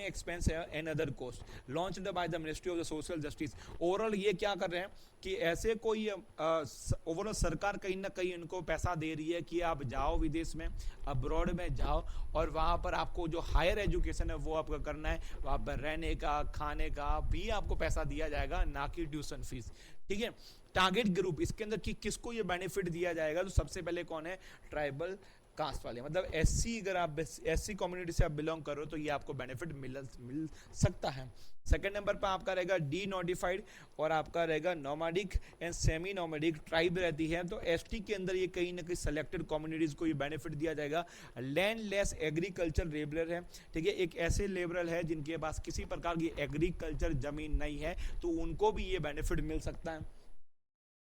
expense and other cost, launched by the Ministry of the Social Justice। Overall ये क्या कर रहे हैं कि ऐसे कोई ओवरऑल सरकार कहीं ना कहीं इनको पैसा दे रही है कि आप जाओ विदेश में, अब्रॉड में जाओ, और वहाँ पर आपको जो हायर एजुकेशन है वो आपका करना है, वहाँ पर रहने का खाने का भी आपको पैसा दिया जाएगा, ना कि ट्यूशन फीस, ठीक है। टारगेट ग्रुप इसके अंदर कि किसको ये बेनिफिट दिया जाएगा? तो सबसे पहले कौन है? ट्राइबल कास्ट वाले, मतलब एससी, अगर आप एससी कम्युनिटी से आप बिलोंग करो तो ये आपको बेनिफिट मिल सकता है। सेकंड नंबर पर आपका रहेगा डी नोटिफाइड, और आपका रहेगा nomadic and semi nomadic tribe रहती है, तो एसटी के अंदर ये कहीं ना कहीं सेलेक्टेड कम्युनिटीज को ये बेनिफिट दिया जाएगा। लैंडलेस एग्रीकल्चर लेबरर है, ठीक है, एक ऐसे लेबरर है जिनके पास किसी प्रकार की एग्रीकल्चर जमीन नहीं है, तो उनको भी ये बेनिफिट मिल सकता है।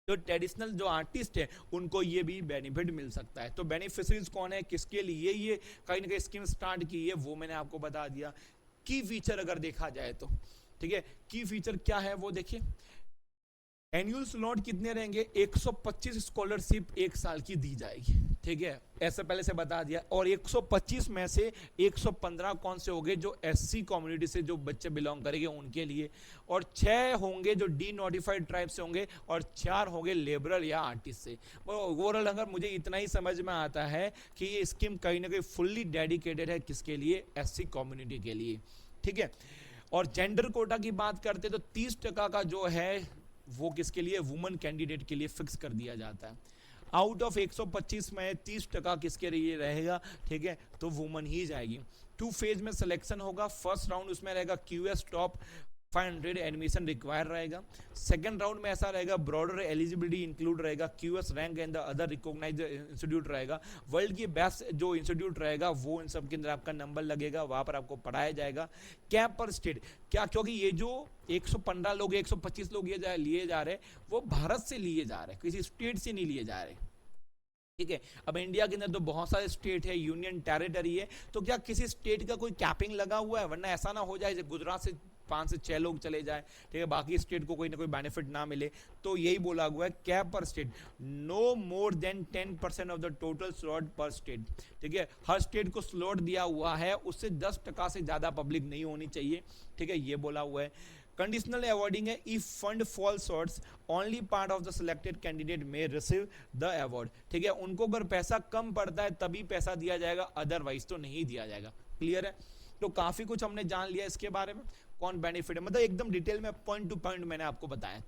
जो ट्रेडिशनल जो आर्टिस्ट है उनको ये भी बेनिफिट मिल सकता है। तो बेनिफिशरीज कौन है, किसके लिए ये कहीं ना कहीं स्कीम स्टार्ट की है, वो मैंने आपको बता दिया। की फीचर अगर देखा जाए तो, ठीक है, की फीचर क्या है वो देखिए। एनुअल स्लॉट कितने रहेंगे? 125 स्कॉलरशिप एक साल की दी जाएगी, ठीक है, ऐसे पहले से बता दिया। और 125 में से 115 कौन से होंगे? जो एससी कम्युनिटी से जो बच्चे बिलोंग करेंगे उनके लिए, और 6 होंगे जो डी नोटिफाइड ट्राइब से होंगे, और 4 होंगे लेबरल या आर्टिस्ट से। ओवरऑल अगर मुझे इतना ही समझ में आता है कि ये स्कीम कहीं ना कहीं फुल्ली डेडिकेटेड है किसके लिए? एससी कम्युनिटी के लिए, ठीक है। और जेंडर कोटा की बात करते तो 30% का जो है वो किसके लिए? वुमन कैंडिडेट के लिए फिक्स कर दिया जाता है। आउट ऑफ 125 में 30% किसके लिए रहेगा? ठीक है, तो वुमन ही जाएगी। 2 फेज में सिलेक्शन होगा। फर्स्ट राउंड उसमें रहेगा क्यूएस टॉप 500 एडमिशन रिक्वायर रहेगा। सेकंड राउंड में ऐसा रहेगा ब्रॉडर एलिजिबिलिटी इंक्लूड रहेगा, QS rank and the other recognised institute रहेगा। वर्ल्ड की बेस्ट जो इंस्टीट्यूट रहेगा वो इन सब के अंदर आपका नंबर लगेगा, वहां पर आपको पढ़ाया जाएगा। कैप पर स्टेट क्या, क्योंकि ये जो 115 लोग 125 लोग ये लिए जा रहे हैं वो भारत से लिए जा रहे हैं, किसी स्टेट से नहीं लिए जा रहे, ठीक है। अब इंडिया के अंदर तो बहुत सारे स्टेट है, यूनियन टेरिटरी है, तो क्या किसी स्टेट का कोई कैपिंग लगा हुआ है? वरना ऐसा ना हो जाए गुजरात से 5 से 6 लोग चले जाए, ठीक है, बाकी स्टेट को कोई ना कोई बेनिफिट ना मिले। तो यही बोला हुआ है कैप पर state, no more than 10% of the total slot पर स्टेट, ठीक है। हर स्टेट को स्लॉट दिया हुआ है, उससे 10% से ज्यादा पब्लिक नहीं होनी चाहिए, ठीक है, ये बोला हुआ है। कंडीशनल अवॉर्डिंग है, if fund fall shorts only part of the selected candidate में रिसीव द अवार्ड, ठीक है, उनको अगर पैसा कम पड़ता है तभी पैसा दिया जाएगा, अदरवाइज तो नहीं दिया जाएगा। क्लियर है? तो काफी कुछ हमने जान लिया इसके बारे में, कौन बेनिफिट है, मतलब एकदम डिटेल में पॉइंट टू पॉइंट मैंने आपको बताया,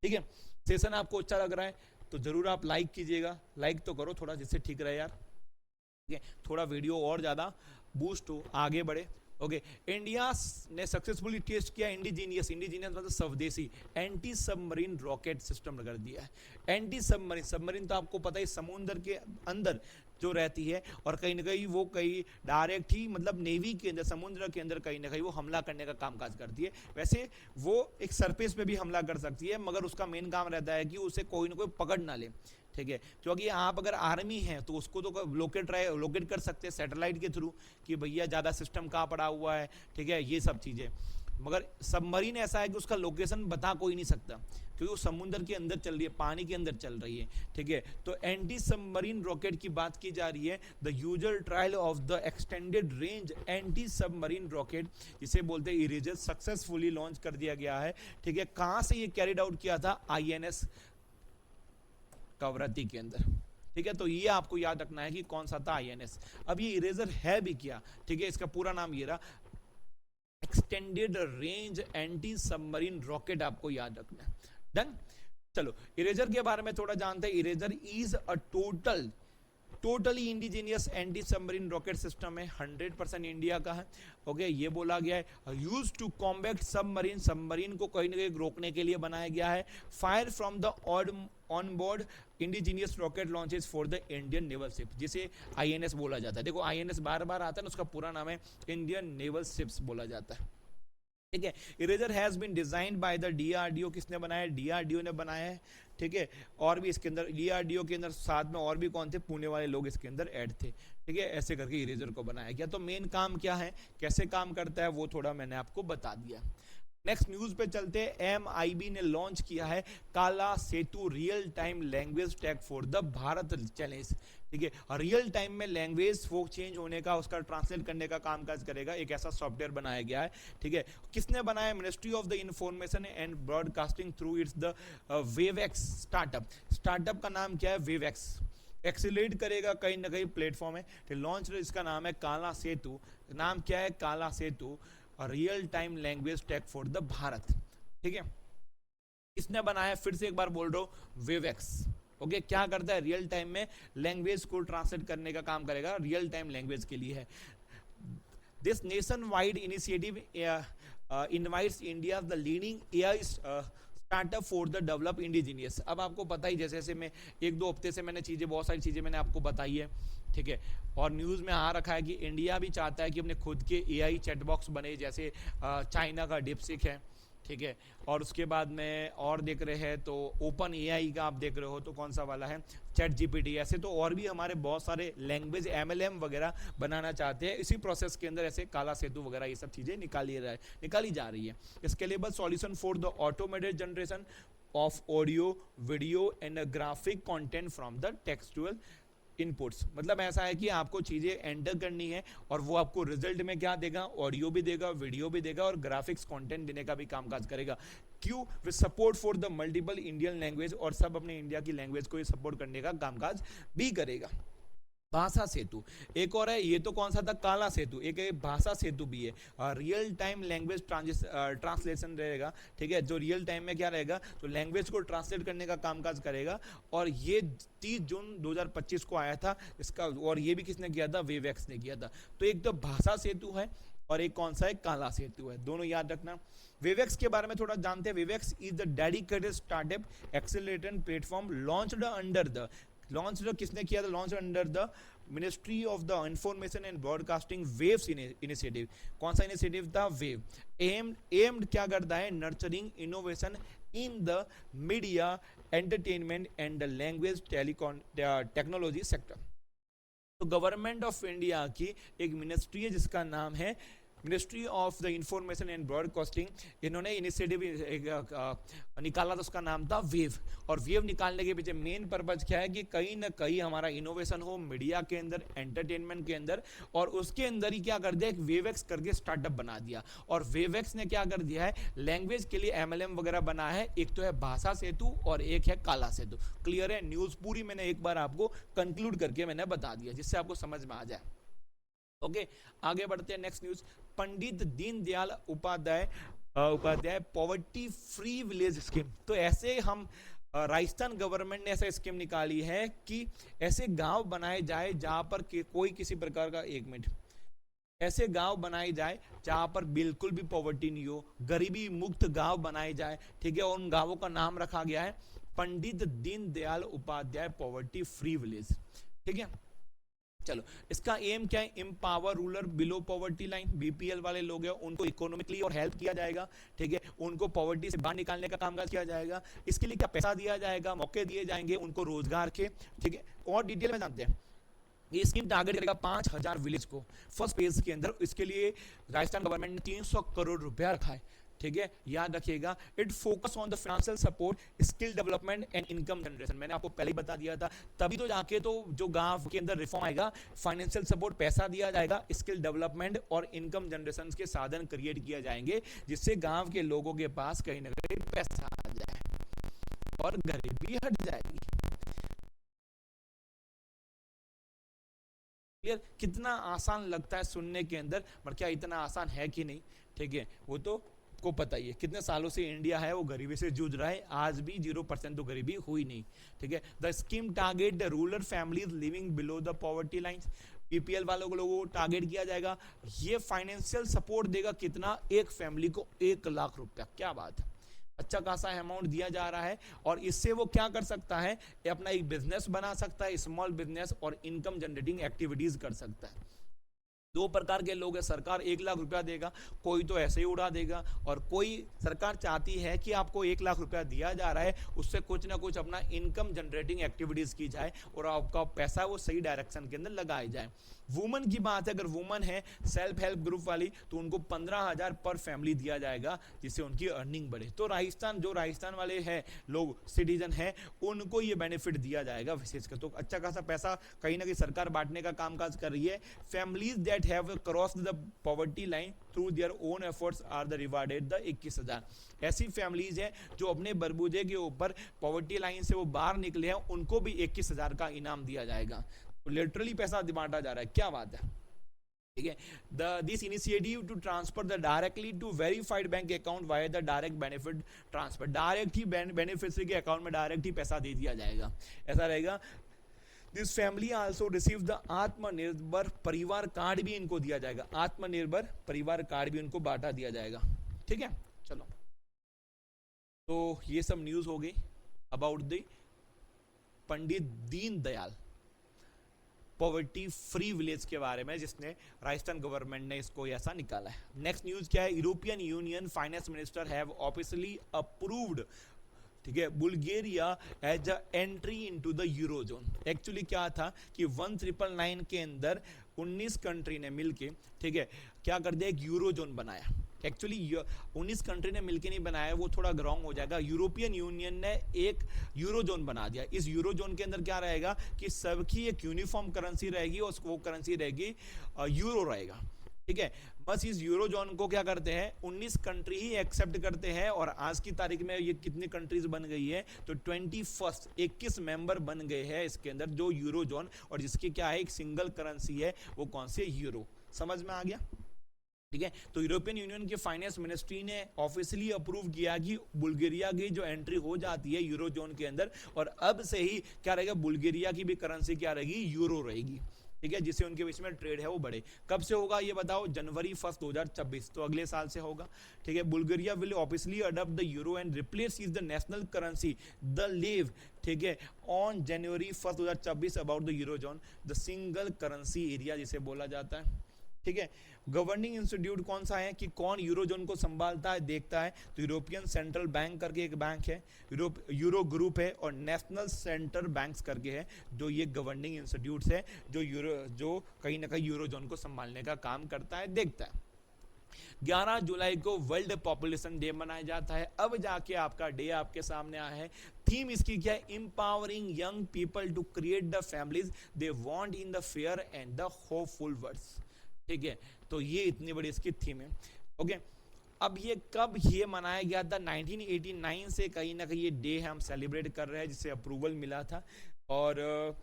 ठीक है। सेशन आपको अच्छा लग रहा है तो जरूर आप लाइक कीजिएगा, लाइक तो करो थोड़ा, जिससे ठीक रहे यार, ठीक है, थोड़ा वीडियो और ज्यादा बूस्ट हो, आगे बढ़े, ओके, इंडिया ने सक्सेसफुली टेस्ट किया इंडिजीनियस, इंडिजीनियस मतलब स्वदेशी एंटी सबमरीन रॉकेट सिस्टम कर दिया है। एंटी सबमरीन, सबमरीन तो आपको पता है समुद्र के अंदर जो रहती है और कहीं ना कहीं वो कहीं डायरेक्ट ही मतलब नेवी के अंदर समुद्र के अंदर कहीं ना कहीं वो हमला करने का कामकाज करती है। वैसे वो एक सरफेस पे भी हमला कर सकती है, मगर उसका मेन काम रहता है कि उसे कोई ना कोई पकड़ ना ले, ठीक है। क्योंकि आप अगर आर्मी है तो उसको तो लोकेट कर सकते हैं सैटेलाइट के थ्रू कि भैया ज़्यादा सिस्टम कहाँ पड़ा हुआ है, ठीक है, ये सब चीज़ें। मगर सबमरीन ऐसा है कि उसका लोकेशन बता कोई नहीं सकता क्योंकि वो समुद्र के अंदर चल रही है, पानी के अंदर चल रही है, ठीक है। तो एंटी सबमरीन रॉकेट की बात की जा रही है। The usual trial of the extended range anti submarine rocket, जिसे बोलते हैं इरेजर, सक्सेसफुली लॉन्च कर दिया गया है, ठीक है। कहाँ से ये कैरिड आउट किया था? INS कवरत्ती के अंदर, ठीक है। तो ये आपको याद रखना है कि कौन सा था INS। अब ये इरेजर है भी क्या, ठीक है, इसका पूरा नाम ये रहा, extended range anti submarine rocket, आपको याद रखना है। डन। चलो इरेजर के बारे में थोड़ा जानते हैं। Eraser is a totally indigenous anti submarine rocket system है, 100% इंडिया का है। ओके, ये बोला गया है use to combat submarine, submarine को कहीं ना कहीं रोकने के लिए बनाया गया है। Fire from the on board indigenous rocket launches for the Indian naval ship, जिसे INS बोला जाता है। देखो INS बार बार आता है ना, उसका पूरा नाम है इंडियन नेवल शिप्स बोला जाता है, ठीक है। Eraser has been designed by the DRDO, किसने बनाया है? DRDO ने बनाया है, ठीक है। और भी इसके अंदर DRDO के अंदर साथ में और भी कौन थे? पुणे वाले लोग इसके अंदर ऐड थे, ठीक है। ऐसे करके इरेजर को बनाया गया। तो मेन काम क्या है, कैसे काम करता है, वो थोड़ा मैंने आपको बता दिया। नेक्स्ट न्यूज पे चलते हैं। MIB ने लॉन्च किया है Kala Setu real time language tag for the Bharat challenge, ठीक है। रियल टाइम में लैंग्वेज वो चेंज होने का, उसका ट्रांसलेट करने का कामकाज करेगा, एक ऐसा सॉफ्टवेयर बनाया गया है, ठीक है। किसने बनाया? Ministry of the information and broadcasting through its the WaveX startup. Startup का नाम क्या है? वेवएक्स। एक्सीलरेट करेगा कहीं ना कहीं प्लेटफॉर्म है, लॉन्च इसका नाम है काला सेतु। नाम क्या है? Kala Setu real time language tag for the Bharat, ठीक है। इसने बनाया, फिर से एक बार बोल रहा हूं, वेवएक्स। ओके, क्या करता है? रियल टाइम में लैंग्वेज को ट्रांसलेट करने का काम करेगा, रियल टाइम लैंग्वेज के लिए है। This nation wide initiative invites India the leading AI startup for the develop indigenous. अब आपको पता ही, जैसे जैसे मैं 1-2 हफ्ते से मैंने बहुत सारी चीज़ें मैंने आपको बताई है, ठीक है। और न्यूज़ में आ रखा है कि इंडिया भी चाहता है कि अपने खुद के AI चैट बॉक्स बने, जैसे चाइना का डिप्सिक है, ठीक है। और उसके बाद में और देख रहे हैं तो ओपन AI का आप देख रहे हो तो कौन सा वाला है? Chat GPT। ऐसे तो और भी हमारे बहुत सारे लैंग्वेज MLM वगैरह बनाना चाहते हैं। इसी प्रोसेस के अंदर ऐसे काला सेतु वगैरह ये सब चीज़ें निकाली जा रही है। Scalable solution for the automated generation of audio, video and graphic content from the textual inputs. मतलब ऐसा है कि आपको चीज़ें एंटर करनी है और वो आपको रिजल्ट में क्या देगा? ऑडियो भी देगा, वीडियो भी देगा और ग्राफिक्स कंटेंट देने का भी कामकाज करेगा। क्यों? With support for the multiple Indian language, और सब अपने इंडिया की लैंग्वेज को सपोर्ट करने का कामकाज भी करेगा। भाषा सेतु एक और है, ये तो कौन सा था? काला सेतु। एक भाषा सेतु भी है, रियल टाइम लैंग्वेज ट्रांसलेशन रहेगा, ठीक है। जो रियल टाइम में क्या रहेगा, तो लैंग्वेज को ट्रांसलेट करने का कामकाज करेगा। और ये 30 जून 2025 को आया था इसका, और ये भी किसने किया था? वेवएक्स ने किया था। तो एक तो भाषा सेतु है और एक कौन सा है? काला सेतु है, दोनों याद रखना। वेवएक्स के बारे में थोड़ा जानते हैं। WaveX is the dedicated startup accelerator platform launched under the, किसने किया था? Launch under the ministry of the information and broadcasting waves initiative. कौन सा इनिशिएटिव था? वेव। एम्ड क्या करता है? Nurturing innovation in the media, entertainment and the language technology sector. तो गवर्नमेंट ऑफ इंडिया की एक मिनिस्ट्री है जिसका नाम है ministry of the information and broadcasting. इन्होंने इनिशिएटिव निकाला था, उसका नाम था वेव। और वेव निकालने के पीछे मेन पर्पज क्या है कि कहीं ना कहीं हमारा इनोवेशन हो मीडिया के अंदर, एंटरटेनमेंट के अंदर। और उसके अंदर ही क्या कर दिया? एक वेवएक्स करके स्टार्टअप बना दिया। और वेवएक्स ने क्या कर दिया है? लैंग्वेज के लिए MLM वगैरह बना है। एक तो है भाषा सेतु और एक है काला सेतु। क्लियर है? न्यूज पूरी मैंने एक बार आपको कंक्लूड करके मैंने बता दिया, जिससे आपको समझ में आ जाए। ओके, आगे बढ़ते हैं। Next news, Pandit Deendayal Upadhyay poverty free village scheme. तो ऐसे हम राजस्थान गवर्नमेंट ने ऐसा स्कीम निकाली है कि ऐसे गांव बनाए जाए जहां पर कोई किसी प्रकार का, 1 मिनट, ऐसे गांव बनाए जाए जहां पर बिल्कुल भी पॉवर्टी नहीं हो, गरीबी मुक्त गांव बनाए जाए, ठीक है। और उन गांवों का नाम रखा गया है Pandit Deendayal Upadhyay poverty free village, ठीक है। चलो, इसका एम क्या है, empower rural below poverty line, BPL वाले लोग हैं उनको इकोनॉमिकली और हेल्प किया जाएगा, ठीक है। उनको पॉवर्टी से बाहर निकालने का कामकाज किया जाएगा। इसके लिए क्या पैसा दिया जाएगा, मौके दिए जाएंगे उनको रोजगार के, ठीक है। और डिटेल में जानते हैं, ये स्कीम टारगेट करेगा 5000 विलेज को फर्स्ट फेज के अंदर। इसके लिए राजस्थान गवर्नमेंट ने 300 करोड़ रुपया रखा है, ठीक है, याद रखिएगा। It focus on the financial support, skill development and income generation. मैंने आपको पहले ही बता दिया था, तभी तो जाके तो जो गांव के अंदर रिफॉर्म आएगा, फाइनेंशियल सपोर्ट पैसा दिया जाएगा, स्किल डेवलपमेंट और इनकम जनरेशन के साधन क्रिएट किया जाएंगे, जिससे गांव के लोगों के पास कहीं ना कहीं पैसा आ जाए और गरीबी हट जाएगी। क्लियर? कितना आसान लगता है सुनने के अंदर, पर क्या इतना आसान है कि नहीं, ठीक है, वो तो को पता ही है। कितने सालों से इंडिया है वो गरीबी से जूझ रहा है, आज भी 0% तो गरीबी हुई नहीं, ठीक है। The scheme target the rural families living below the poverty line, PPL वालों को लोगों को टारगेट किया जाएगा। ये फाइनेंशियल सपोर्ट देगा कितना, एक फैमिली को 1 लाख रुपया, क्या बात है, अच्छा खासा अमाउंट दिया जा रहा है। और इससे वो क्या कर सकता है, अपना एक बिजनेस बना सकता है, स्मॉल बिजनेस, और इनकम जनरेटिंग एक्टिविटीज कर सकता है। दो प्रकार के लोग हैं, सरकार 1 लाख रुपया देगा, कोई तो ऐसे ही उड़ा देगा, और कोई सरकार चाहती है कि आपको 1 लाख रुपया दिया जा रहा है, उससे कुछ ना कुछ अपना इनकम जनरेटिंग एक्टिविटीज की जाए और आपका पैसा वो सही डायरेक्शन के अंदर लगाया जाए। वुमन की बात है, अगर वुमन है सेल्फ हेल्प ग्रुप वाली, तो उनको 15,000 पर फैमिली दिया जाएगा, जिससे उनकी अर्निंग बढ़े। तो राजस्थान, जो राजस्थान वाले हैं लोग, सिटीजन हैं, उनको ये बेनिफिट दिया जाएगा विशेषकर। तो अच्छा खासा पैसा कहीं ना कहीं सरकार बांटने का कामकाज कर रही है। Families that have crossed the poverty line through their own efforts are the rewarded the 21,000। ऐसी फैमिलीज हैं जो अपने बरबूजे के ऊपर पॉवर्टी लाइन से वो बाहर निकले हैं, उनको भी 21,000 का इनाम दिया जाएगा। तो लिटरली पैसा बांटा जा रहा है, क्या बात है, ठीक है। This initiative to transfer the directly to verified bank account via the direct benefit transfer, direct ही बेनिफिशियरी के अकाउंट में डायरेक्ट ही पैसा दे दिया जाएगा, ऐसा रहेगा। This family also receive the Aatmanirbhar Parivar card भी इनको दिया जाएगा, आत्मनिर्भर परिवार कार्ड भी उनको बांटा दिया जाएगा, ठीक है। चलो, तो ये सब न्यूज हो गई about the Pandit Deendayal poverty free village के बारे में, जिसने राजस्थान गवर्नमेंट ने इसको ऐसा निकाला है। नेक्स्ट न्यूज क्या है, European Union finance minister have officially approved, ठीक है, Bulgaria as a entry into the eurozone. Actually क्या था कि 1999 के अंदर 19 कंट्री ने मिलके, ठीक है, क्या कर दिया, एक यूरोजोन बनाया। एक्चुअली 19 कंट्री ने मिलके नहीं बनाया, वो थोड़ा रॉन्ग हो जाएगा। यूरोपियन यूनियन ने एक यूरोजोन बना दिया। इस यूरोजोन के अंदर क्या रहेगा कि सबकी एक यूनिफॉर्म करेंसी रहेगी, और वो करेंसी रहेगी यूरो रहेगा, ठीक है। बस इस यूरोजोन को क्या करते हैं, 19 कंट्री ही एक्सेप्ट करते हैं, और आज की तारीख में ये कितनी कंट्रीज बन गई है, तो 21 मेंबर बन गए हैं इसके अंदर जो यूरोजोन, और जिसकी क्या है, एक सिंगल करेंसी है, वो कौन सी, यूरो। समझ में आ गया, ठीक है। तो यूरोपियन यूनियन के फाइनेंस मिनिस्ट्री ने ऑफिशियली अप्रूव किया कि बुल्गारिया की जो एंट्री हो जाती है यूरोजोन के अंदर, और अब से ही क्या रहेगा, बुल्गारिया की भी करेंसी क्या रहेगी, यूरो रहेगी, ठीक है, जिससे उनके बीच में ट्रेड है वो बढ़े। कब से होगा ये बताओ, जनवरी 1 2024, तो अगले साल से होगा, ठीक है। Bulgaria will officially adopt the euro and replace is the national currency the लेव, ठीक है, on January 1 2024 about the eurozone, the single currency area जिसे बोला जाता है, ठीक है। गवर्निंग इंस्टीट्यूट कौन सा है, कि कौन यूरोजोन को संभालता है, देखता है, तो यूरोपियन सेंट्रल बैंक करके एक बैंक है, यूरो ग्रुप है, और नेशनल सेंटर बैंक्स करके है, जो ये गवर्निंग इंस्टीट्यूट्स है, जो कहीं ना कहीं यूरोजोन को संभालने का काम करता है, देखता है। 11 जुलाई को वर्ल्ड पॉपुलेशन डे मनाया जाता है। अब जाके आपका डे आपके सामने आया है। थीम इसकी क्या है, empowering young people to create the families they want in the fair and the hopeful words, ठीक है। तो ये इतनी बड़ी इसकी थीम है, ओके। अब ये कब ये मनाया गया था, 1989 से कहीं ना कहीं ये डे हम सेलिब्रेट कर रहे हैं, जिसे अप्रूवल मिला था। और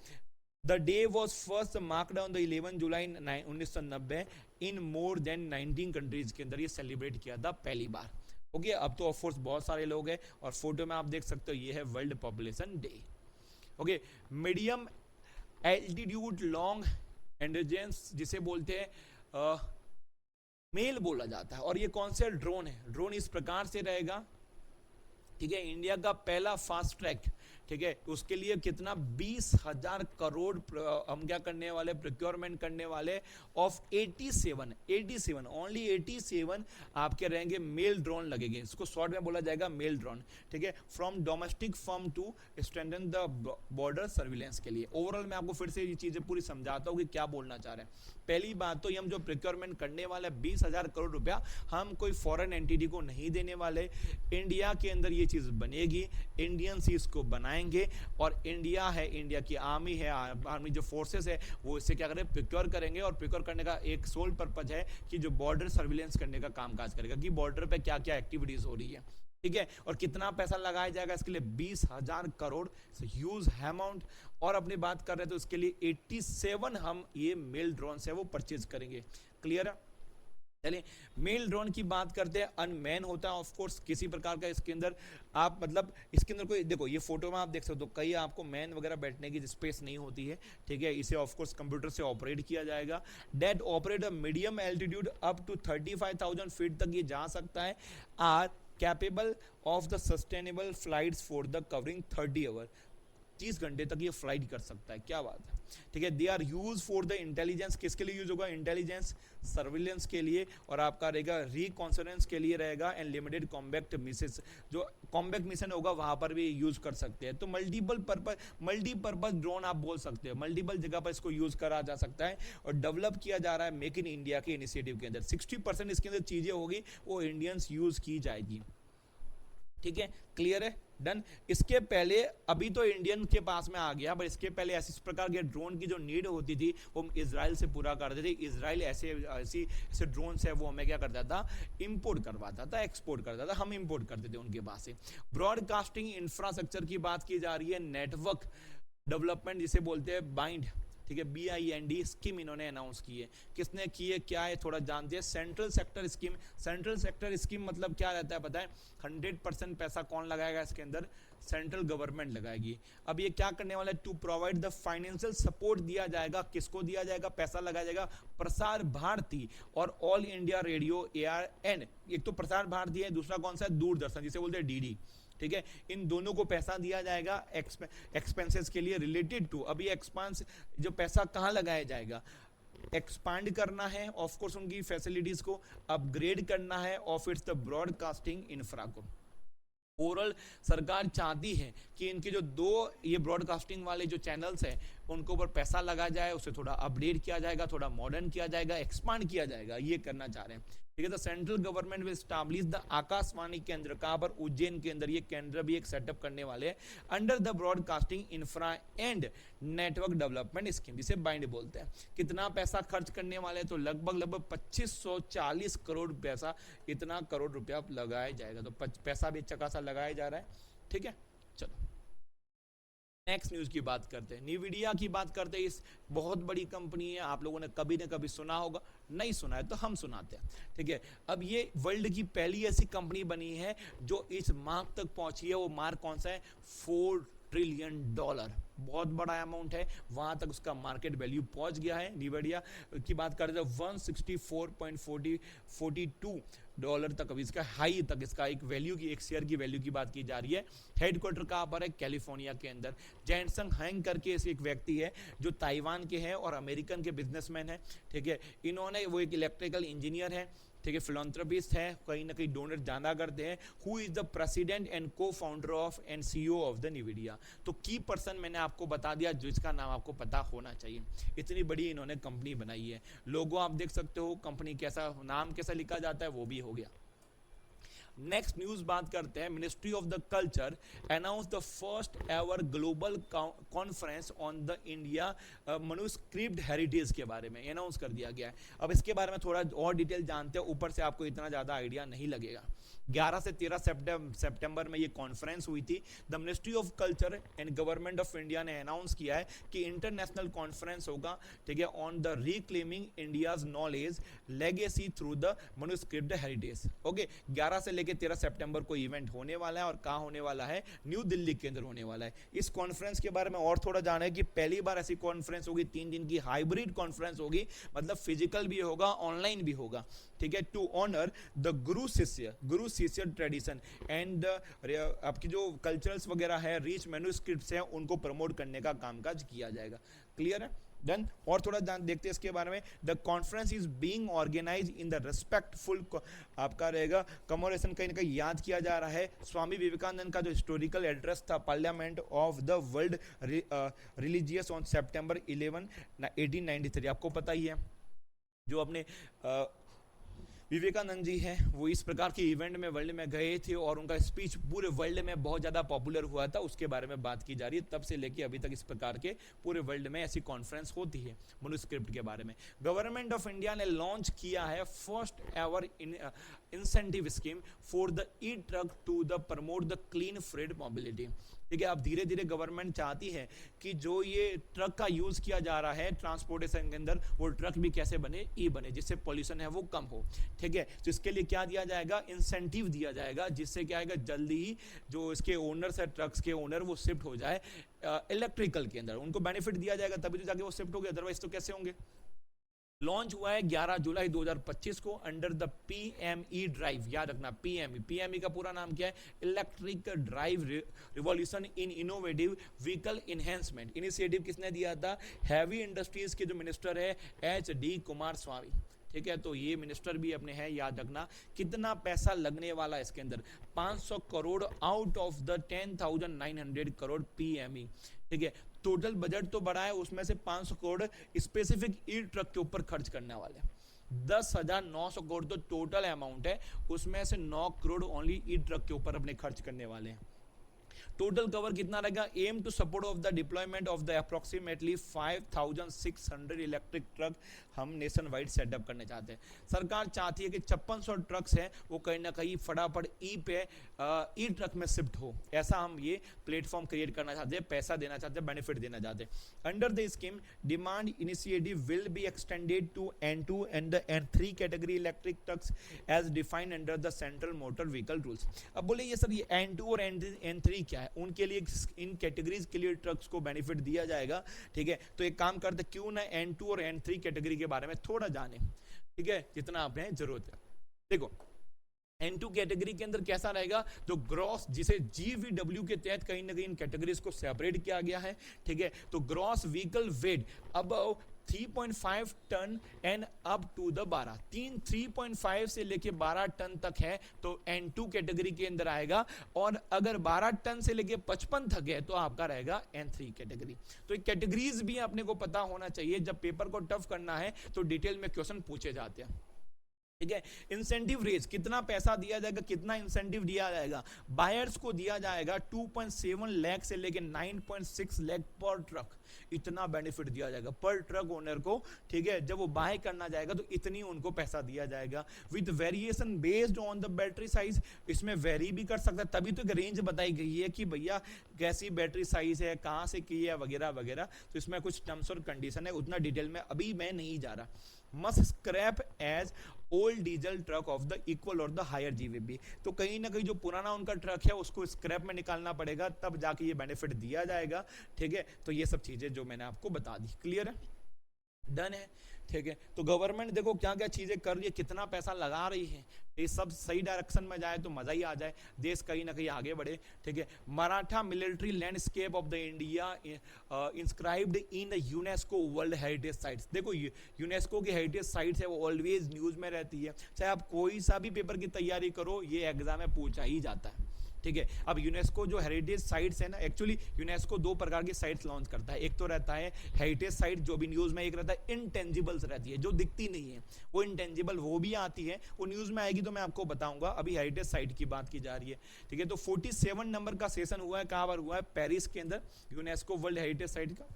the day was first marked on the 11 July 1990 in more than 19 countries के अंदर ये सेलिब्रेट किया था पहली बार, ओके। अब तो ऑफकोर्स बहुत सारे लोग हैं, और फोटो में आप देख सकते हो, ये है world population day, okay. Medium altitude long androgens जिसे बोलते हैं मेल बोला जाता है। और ये कौन सा ड्रोन है, ड्रोन इस प्रकार से रहेगा, ठीक है, इंडिया का पहला फास्ट ट्रैक, ठीक है, उसके लिए कितना 20,000 करोड़ हम क्या करने वाले, प्रोक्योरमेंट करने वाले ऑफ 87 ओनली 87 आपके रहेंगे मेल ड्रोन लगेंगे, इसको शॉर्ट में बोला जाएगा मेल ड्रोन, ठीक है, from domestic firm to strengthen the border surveillance के लिए। ओवरऑल मैं आपको फिर से ये चीजें पूरी समझाता हूँ कि क्या बोलना चाह रहे हैं। पहली बात तो ये हम जो प्रोक्योरमेंट करने वाले 20,000 करोड़ रुपया हम कोई फॉरेन एंटिटी को नहीं देने वाले, इंडिया के अंदर ये चीज बनेगी, इंडियंस ही इसको बनाएंगे, और इंडिया है, इंडिया की आर्मी है, आर्मी जो फोर्सेस है वो इससे क्या करें, प्रोक्योर करेंगे। और प्रोक्योर करने का एक सोल पर्पज है कि जो बॉर्डर सर्विलेंस करने का कामकाज करेगा, कि बॉर्डर पे क्या क्या एक्टिविटीज हो रही है, ठीक है। और कितना पैसा लगाया जाएगा इसके लिए, 20,000 करोड़, ह्यूज अमाउंट। और अपनी बात कर रहे हैं तो इसके लिए 87 हम ये मेल ड्रोन है वो परचेज करेंगे। क्लियर है? चलिए मेल ड्रोन की बात करते हैं। अनमैन होता है ऑफ कोर्स, किसी प्रकार का इसके अंदर आप मतलब इसके अंदर कोई, देखो ये फोटो में आप देख सकते हो, कहीं आपको मैन वगैरह बैठने की स्पेस नहीं होती है, ठीक है। इसे ऑफ कोर्स कंप्यूटर से ऑपरेट किया जाएगा। That operate a medium altitude up to 35,000 feet तक ये जा सकता है। Are capable of the sustainable flights for the covering 30 hour, 30 घंटे तक ये फ्लाइट कर सकता है। क्या बात है, ठीक है। They are use for the intelligence, किसके लिए यूज होगा, इंटेलिजेंस सर्विलेंस के लिए, और आपका रहेगा रिकॉन्सनेंस के लिए रहेगा, एंड लिमिटेड कॉम्बैक्ट मिशन, जो कॉम्बैक्ट मिशन होगा वहां पर भी यूज कर सकते हैं। तो मल्टीपर्पज ड्रोन आप बोल सकते हो, मल्टीपल जगह पर इसको यूज करा जा सकता है। और डेवलप किया जा रहा है मेक इन इंडिया के इनिशिएटिव के अंदर। 60% इसके अंदर चीजें होगी वो इंडियंस यूज की जाएगी, ठीक है। क्लियर है, डन। इसके पहले अभी तो इंडियन के पास में आ गया, पर इसके पहले ऐसे प्रकार के ड्रोन की जो नीड होती थी वो इजराइल से पूरा करते थे। इजराइल ऐसे ड्रोन है वो हमें क्या करता था, इंपोर्ट करवाता था, एक्सपोर्ट करता था, हम इंपोर्ट करते थे उनके पास से। ब्रॉडकास्टिंग इंफ्रास्ट्रक्चर की बात की जा रही है, नेटवर्क डेवलपमेंट जिसे बोलते हैं बाइंड, ठीक है, BIND स्कीम इन्होंने अनाउंस की है। किसने की है, क्या है, थोड़ा जानते हैं। Central sector scheme, central sector scheme मतलब क्या रहता है पता है, 100% पैसा कौन लगाएगा इसके अंदर, सेंट्रल गवर्नमेंट लगाएगी। अब ये क्या करने वाला है, to provide the financial support दिया जाएगा, किसको दिया जाएगा, पैसा लगाया जाएगा, प्रसार भारती और ऑल इंडिया रेडियो ARN। एक तो प्रसार भारती है, दूसरा कौन सा है, दूरदर्शन जिसे बोलते हैं DD, ठीक है। इन दोनों को पैसा दिया जाएगा एक्सपेंसेस के लिए रिलेटेड टू। अभी एक्सपांस जो पैसा कहां लगाया जाएगा, एक्सपांड करना है ऑफ कोर्स उनकी फैसिलिटीज को, अपग्रेड करना है of its the broadcasting infra को। ओवरऑल सरकार चाहती है कि इनके जो दो ये ब्रॉडकास्टिंग वाले जो चैनल्स हैं उनके ऊपर पैसा लगा जाए, उसे थोड़ा अपडेट किया जाएगा, थोड़ा मॉडर्न किया जाएगा, एक्सपांड किया जाएगा, ये करना चाह रहे हैं, ठीक है। तो central government will establish the Akashvani केंद्र, कहां पर, उज्जैन के अंदर ये केंद्र भी एक सेटअप करने वाले हैं, under the broadcasting infra and network development scheme, जिसे बाइंड बोलते हैं। कितना पैसा खर्च करने वाले हैं, तो लगभग 2540 करोड़ पैसा, इतना करोड़ रुपया लगाया जाएगा। तो पैसा भी अच्छा खासा लगाया जा रहा है, ठीक है। चलो नेक्स्ट न्यूज की बात करते हैं, न्वीडिया की बात करते हैं। इस बहुत बड़ी कंपनी है, आप लोगों ने कभी ना कभी सुना होगा, नहीं सुना है तो हम सुनाते हैं, ठीक है। अब ये वर्ल्ड की पहली ऐसी कंपनी बनी है जो इस मार्क तक पहुंची है। वो मार्क कौन सा है, $4 ट्रिलियन, बहुत बड़ा अमाउंट है, वहां तक उसका मार्केट वैल्यू पहुंच गया है। न्वीडिया की बात करें तो $164.42 तक अभी इसका हाई तक इसका एक वैल्यू की, एक शेयर की वैल्यू की बात की जा रही है। हेडक्वार्टर कहां पर है, कैलिफोर्निया के अंदर। जैनसंग हैंग करके एक व्यक्ति है जो ताइवान के हैं और अमेरिकन के बिजनेसमैन है, ठीक है। इन्होंने, वो एक इलेक्ट्रिकल इंजीनियर है, ठीक है, फिलॉन्थ्रोपिस्ट है, कहीं ना कहीं डोनर जाना करते हैं। Who is the president and cofounder of and CEO of the Nvidia. तो की पर्सन मैंने आपको बता दिया जिसका नाम आपको पता होना चाहिए। इतनी बड़ी इन्होंने कंपनी बनाई है। लोगो आप देख सकते हो, कंपनी कैसा, नाम कैसा लिखा जाता है वो भी हो गया। नेक्स्ट न्यूज बात करते हैं, ministry of the culture announce the first ever global conference on the India manuscript heritage के बारे में अनाउंस कर दिया गया है। अब इसके बारे में थोड़ा और डिटेल जानते हैं, ऊपर से आपको इतना ज्यादा आइडिया नहीं लगेगा। 11 से 13 सितंबर में ये कॉन्फ्रेंस हुई थी। The ministry of culture and government of India ने अनाउंस किया है कि इंटरनेशनल कॉन्फ्रेंस होगा, ठीक है, on the reclaiming India's knowledge legacy through the manuscript heritage. Okay, 11 से लेके 13 सितंबर को इवेंट होने वाला है और कहाँ होने वाला है, न्यू दिल्ली के अंदर होने वाला है। इस कॉन्फ्रेंस के बारे में और थोड़ा जाना है कि पहली बार ऐसी कॉन्फ्रेंस होगी, 3 दिन की हाइब्रिड कॉन्फ्रेंस होगी, मतलब फिजिकल भी होगा ऑनलाइन भी होगा, ठीक है, टू ऑनर द गुरु शिष्य ट्रेडिशन एंड आपकी जो कल्चरल्स वगैरह है, रीच मैन्युस्क्रिप्ट्स हैं, उनको प्रमोट करने का कामकाज किया जाएगा। क्लियर है? डन। और थोड़ा देखते हैं इसके बारे में। The conference is being organise in the respectful, आपका रहेगा कमेमोरेशन, कहीं ना कहीं याद किया जा रहा है स्वामी विवेकानंद का जो हिस्टोरिकल एड्रेस था parliament of the world religious on सितंबर 11 1893। आपको पता ही है जो अपने विवेकानंद जी हैं वो इस प्रकार के इवेंट में वर्ल्ड में गए थे और उनका स्पीच पूरे वर्ल्ड में बहुत ज़्यादा पॉपुलर हुआ था, उसके बारे में बात की जा रही है। तब से लेके अभी तक इस प्रकार के पूरे वर्ल्ड में ऐसी कॉन्फ्रेंस होती है मनुस्क्रिप्ट के बारे में। गवर्नमेंट ऑफ इंडिया ने लॉन्च किया है first ever incentive scheme for the e truck to the promote the clean freight mobility. ठीक है, अब धीरे धीरे गवर्नमेंट चाहती है कि जो ये ट्रक का यूज किया जा रहा है ट्रांसपोर्टेशन के अंदर, वो ट्रक भी कैसे बने, ई बने, जिससे पॉल्यूशन है वो कम हो। ठीक है, तो इसके लिए क्या दिया जाएगा, इंसेंटिव दिया जाएगा, जिससे क्या आएगा, जल्दी ही जो इसके ओनर्स है, ट्रक्स के ओनर, वो शिफ्ट हो जाए इलेक्ट्रिकल के अंदर, उनको बेनिफिट दिया जाएगा, तभी तो जाके वो शिफ्ट हो गए, अदरवाइज तो कैसे होंगे। लॉन्च हुआ है 11 जुलाई 2025 को अंडर द पीएमई ड्राइव। याद रखना पीएमई का पूरा नाम क्या है, electric drive revolution in innovative vehicle enhancement. Initiative किसने दिया था, हैवी इंडस्ट्रीज के जो मिनिस्टर है HD कुमारस्वामी। ठीक है, तो ये मिनिस्टर भी अपने हैं, याद रखना। कितना पैसा लगने वाला है इसके अंदर, 500 crore out of the 10,900 crore PME. ठीक है, टोटल बजट तो बड़ा है, उसमें से 500 करोड़ स्पेसिफिक ई ट्रक के ऊपर खर्च करने वाले हैं। 10,900 करोड़ तो टोटल अमाउंट है, उसमें से 9 करोड़ ओनली ई ट्रक के ऊपर अपने खर्च करने वाले हैं। टोटल कवर कितना रहेगा, aim to support of the deployment of the approximately 5,600 electric truck हम नेशन वाइड सेटअप करने चाहते हैं। सरकार चाहती है कि 5600 ट्रक्स हैं वो कहीं ना कहीं फटाफट ई ट्रक में शिफ्ट हो, ऐसा हम ये प्लेटफॉर्म क्रिएट करना चाहते हैं, पैसा देना चाहते हैं, बेनिफिट देना चाहते हैं। Under the scheme demand initiative will be extended to N2 and the N3 category electric trucks as defined under the central motor vehicle rules. अब बोले ये सर ये N2 और N3 क्या है, उनके लिए इन कैटेगरीज के लिए ट्रक्स को बेनिफिट दिया जाएगा। ठीक है, तो एक काम करते क्यों ना N2 और N3 कैटेगरी के बारे में थोड़ा जाने, ठीक है, जितना आपने जरूरत है। देखो N2 कैटेगरी के अंदर कैसा रहेगा, जो ग्रॉस, जिसे GVW के तहत कहीं ना कहीं इन कैटेगरीज को सेपरेट किया गया है। ठीक है, तो gross vehicle weight above 3.5 ton and up to the 12, 3.5 से लेके 12 टन तक है तो N2 कैटेगरी के अंदर आएगा, और अगर 12 टन से लेके 55 तक है तो आपका रहेगा N3 कैटेगरी। तो कैटेगरीज भी अपने को पता होना चाहिए, जब पेपर को टफ करना है तो डिटेल में क्वेश्चन पूछे जाते हैं। ठीक है, इंसेंटिव रेट कितना पैसा दिया जाएगा, कितना इंसेंटिव दिया जाएगा, बायर्स को दिया जाएगा 2.7 लाख से लेके 9.6 लाख पर ट्रक, इतना बेनिफिट दिया जाएगा पर ट्रक ओनर को। ठीक है, जब वो बाय करना जाएगा तो इतनी उनको पैसा दिया जाएगा, with variation based on the battery size. इसमें वेरी भी कर सकता है, तभी तो एक रेंज बताई गई है कि भैया कैसी बैटरी साइज है, कहां से की है, वगैरह वगैरह। तो इसमें कुछ टर्म्स और कंडीशन है, उतना डिटेल में अभी मैं नहीं जा रहा। Must scrap as old diesel truck of the equal और द हायर GVB। तो कहीं ना कहीं जो पुराना उनका ट्रक है उसको स्क्रैप में निकालना पड़ेगा, तब जाके ये बेनिफिट दिया जाएगा। ठीक है, तो ये सब चीजें जो मैंने आपको बता दी, क्लियर है, डन है। ठीक है, तो गवर्नमेंट देखो क्या क्या चीजें कर रही है, कितना पैसा लगा रही है, ये सब सही डायरेक्शन में जाए तो मजा ही आ जाए, देश कहीं ना कहीं आगे बढ़े। ठीक है, Maratha military landscape of the India inscribed in UNESCO world heritage sites. देखो यूनेस्को की हेरिटेज साइट्स है वो ऑलवेज न्यूज में रहती है, चाहे आप कोई सा भी पेपर की तैयारी करो ये एग्जाम में पूछा ही जाता है। ठीक है, अब यूनेस्को जो हेरिटेज साइट्स है ना, एक्चुअली यूनेस्को 2 प्रकार की साइट्स लॉन्च करता है, एक तो रहता है हेरिटेज साइट जो भी न्यूज में, एक रहता है इंटेंजिबल्स रहती है जो दिखती नहीं है, वो इंटेंजिबल वो भी आती है, वो न्यूज में आएगी तो मैं आपको बताऊंगा। अभी हेरिटेज साइट की बात की जा रही है। ठीक है, तो 47 नंबर का सेशन हुआ है, कहां पर हुआ है, पेरिस के अंदर, यूनेस्को वर्ल्ड हेरिटेज साइट का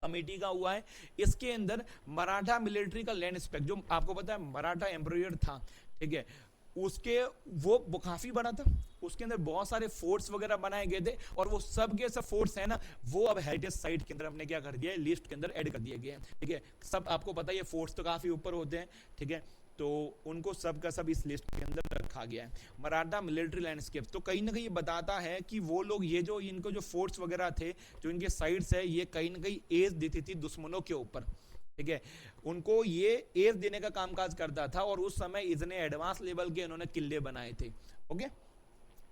कमेटी का हुआ है। इसके अंदर मराठा मिलिट्री का लैंडस्केप, जो आपको पता है मराठा एम्पायर था, ठीक है, उसके वो काफी बड़ा था, उसके अंदर बहुत सारे फोर्ट्स वगैरह बनाए गए थे, और वो सब के सब फोर्ट्स है ना, वो अब हेरिटेज साइट के अंदर हमने क्या कर दिया है, लिस्ट के अंदर ऐड कर दिए गए हैं। ठीक है, सब आपको पता है ये फोर्ट्स तो काफी ऊपर होते हैं। ठीक है, तो उनको सब का सब इस लिस्ट के अंदर रखा गया है। मराठा मिलिट्री लैंडस्केप, तो कहीं ना कहीं ये बताता है कि वो लोग ये जो इनको जो फोर्ट्स वगैरह थे, जो इनके साइड्स है, ये कहीं ना कहीं एज देती थी दुश्मनों के ऊपर, ठीक है, उनको ये एज देने का कामकाज करता था, और उस समय इतने एडवांस लेवल के इन्होंने किले बनाए थे। Okay,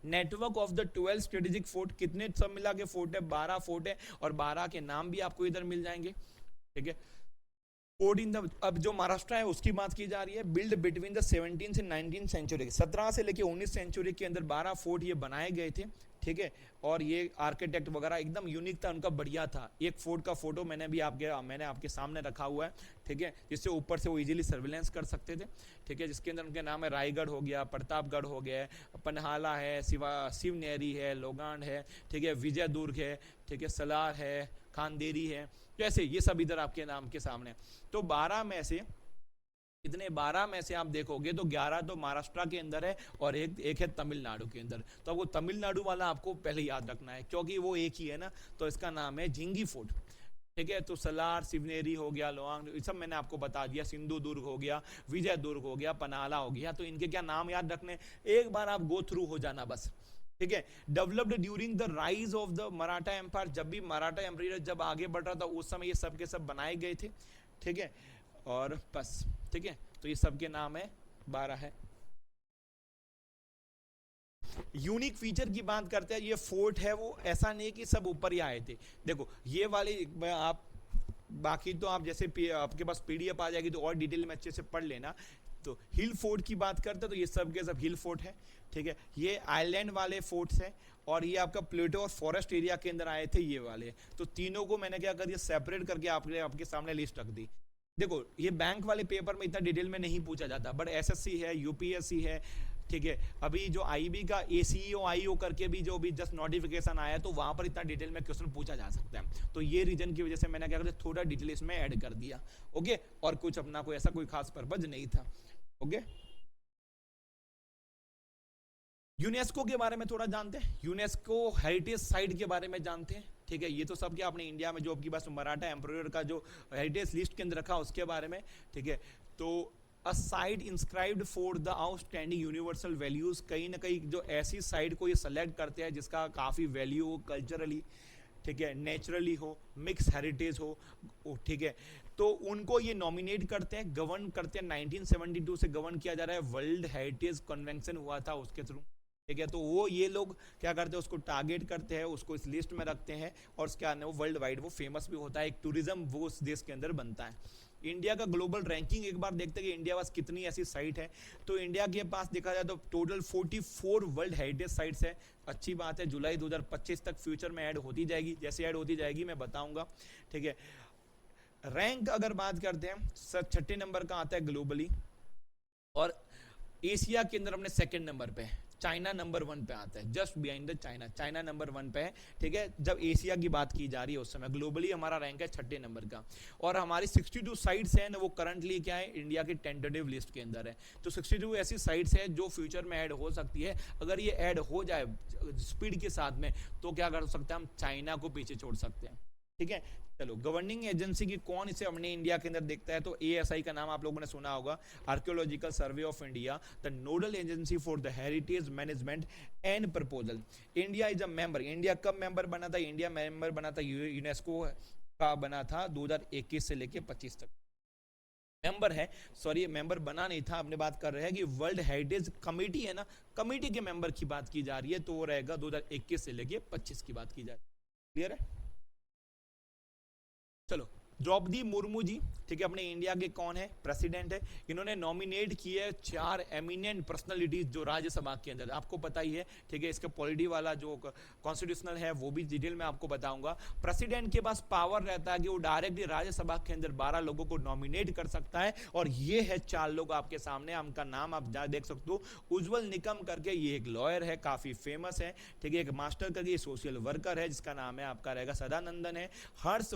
network of the 12 strategic fort, कितने सब मिला के फोर्ट है, 12 फोर्ट है, और 12 के नाम भी आपको इधर मिल जाएंगे, ठीक है। फोर्ट इन द, अब जो महाराष्ट्र है उसकी बात की जा रही है, बिल्ड बिटवीन द 17 से 19 सेंचुरी, 17 से लेके 19 सेंचुरी के अंदर 12 फोर्ट ये बनाए गए थे, ठीक है। और ये आर्किटेक्ट वगैरह एकदम यूनिक था, उनका बढ़िया था। एक फोर्ट का फोटो मैंने आपके सामने रखा हुआ है, ठीक है, जिससे ऊपर से वो इजीली सर्विलेंस कर सकते थे, ठीक है, जिसके अंदर उनके नाम है रायगढ़ हो गया, प्रतापगढ़ हो गया, पन्हाला है, शिवनेरी है, लोगांड है, ठीक है, विजय दुर्ग है, ठीक है, सलार है, खानदेरी है, जैसे ये सब इधर आपके नाम के सामने। तो 12 में से इतने 12 में से आप देखोगे तो 11 तो महाराष्ट्र के अंदर है, और एक है तमिलनाडु के अंदर। तो आपको तमिलनाडु वाला आपको पहले याद रखना है, क्योंकि वो एक ही है ना, तो इसका नाम है झिंगी फोर्ट, ठीक है। तो सलार, शिवनेरी हो गया, लोआंग, ये सब मैंने आपको बता दिया, सिंधु दुर्ग हो गया, विजय दुर्ग हो गया, पनाला हो गया। तो इनके क्या नाम याद रखने, एक बार आप गो थ्रू हो जाना बस, ठीक है। Developed during the rise of the Maratha empire, जब भी मराठा एम्पायर जब आगे बढ़ रहा था उस समय ये सब के सब बनाए गए थे, ठीक है। और बस, ठीक है, तो ये सब के नाम है, 12 है। यूनिक फीचर की बात करते हैं, ये फोर्ट है वो ऐसा नहीं कि सब ऊपर ही आए थे। देखो ये वाले आप, बाकी तो आप जैसे आपके पास पीडीएफ आ जाएगी तो और डिटेल में अच्छे से पढ़ लेना। तो हिल फोर्ट की बात करते हैं तो ये सब के सब हिल फोर्ट है, ठीक है। ये आइलैंड वाले फोर्ट्स हैं, और ये आपका प्लेटो और फॉरेस्ट एरिया के अंदर आए थे ये वाले। तो तीनों को मैंने क्या कर दिया, सेपरेट करके आपके सामने लिस्ट रख दी। देखो ये बैंक वाले पेपर में इतना डिटेल में नहीं पूछा जाता, बट एसएससी है, यूपीएससी है, ठीक है। अभी जो आईबी का एसीईओ आईओ करके भी जो भी जस्ट नोटिफिकेशन आया, तो वहां पर इतना डिटेल में क्वेश्चन पूछा जा सकता है। तो ये रीजन की वजह से मैंने क्या कर दिया, थोड़ा डिटेल इसमें ऐड कर दिया, ओके। और कुछ अपना कोई ऐसा कोई खास पर्पज नहीं था, ओके। यूनेस्को के बारे में थोड़ा जानते हैं, यूनेस्को हेरिटेज साइट के बारे में जानते हैं, ठीक है। ये तो सब क्या अपने इंडिया में जो आपकी पास मराठा एम्पायर का जो हेरिटेज लिस्ट के अंदर रखा उसके बारे में, ठीक है। तो a site inscribed for the outstanding universal values, कहीं ना कहीं जो ऐसी साइट को ये सेलेक्ट करते हैं जिसका काफ़ी वैल्यू हो कल्चरली, ठीक है, नेचुरली हो, मिक्स हेरिटेज हो, ठीक है। तो उनको ये नॉमिनेट करते हैं, गवर्न करते हैं। 1972 से गवर्न किया जा रहा है, वर्ल्ड हेरिटेज कन्वेंशन हुआ था उसके थ्रू, ठीक है। तो वो ये लोग क्या करते हैं, उसको टारगेट करते हैं, उसको इस लिस्ट में रखते हैं, और उसके आने वो वर्ल्ड वाइड वो फेमस भी होता है, एक टूरिज्म वो उस देश के अंदर बनता है। इंडिया का ग्लोबल रैंकिंग एक बार देखते हैं कि इंडिया पास कितनी ऐसी साइट है। तो इंडिया के पास देखा जाए तो टोटल 44 वर्ल्ड हेरिटेज साइट्स है। अच्छी बात है, जुलाई 2025 तक फ्यूचर में ऐड होती जाएगी, जैसे ऐड होती जाएगी मैं बताऊंगा, ठीक है। रैंक अगर बात करते हैं, 6ठे नंबर का आता है ग्लोबली, और एशिया के अंदर अपने सेकंड नंबर पे है। चाइना नंबर 1 पे आता है, just behind the China, China number 1 पे है, ठीक है। जब एशिया की बात की जा रही है उस समय ग्लोबली हमारा रैंक है 6ठे नंबर का। और हमारी 62 साइट्स हैं ना, वो करंटली क्या है, इंडिया की टेंटेटिव लिस्ट के अंदर है। तो 62 ऐसी साइट्स है जो फ्यूचर में ऐड हो सकती है। अगर ये ऐड हो जाए स्पीड के साथ में, तो क्या कर सकते हैं, हम चाइना को पीछे छोड़ सकते हैं, ठीक है। चलो, गवर्निंग एजेंसी की कौन इसे अपने इंडिया के अंदर देखता है, तो एएसआई का नाम आप लोगों ने सुना होगा, archaeological survey of India, the nodal agency for the heritage management and proposal. India is a member, India कब मेंबर बना था, इंडिया मेंबर बना था यूनेस्को का, बना था 2021 से लेके 25 तक मेंबर है। सॉरी, मेंबर बना नहीं था, अपने बात कर रहे हैं कि वर्ल्ड हेरिटेज कमेटी है ना, कमेटी के मेंबर की बात की जा रही है, तो वो रहेगा 2021 से लेके 25 की बात की जा रही है। क्लियर है। चलो, द्रौपदी मुर्मू जी, ठीक है, अपने इंडिया के कौन है, प्रेसिडेंट है। इन्होंने नॉमिनेट किए 4 एमिनेंट पर्सनालिटीज जो राज्यसभा के अंदर, आपको पता ही है, ठीक है। इसका पॉलिटी वाला जो कॉन्स्टिट्यूशनल है वो भी डिटेल में आपको बताऊंगा। प्रेसिडेंट के पास पावर रहता है कि वो डायरेक्टली राज्यसभा के अंदर 12 लोगों को नॉमिनेट कर सकता है, और ये है 4 लोग आपके सामने, उनका नाम आप देख सकते हो। उज्जवल निकम करके ये एक लॉयर है, काफी फेमस है, ठीक है। एक मास्टर करके सोशल वर्कर है, जिसका नाम है आपका रहेगा सदानंदन है। हर्ष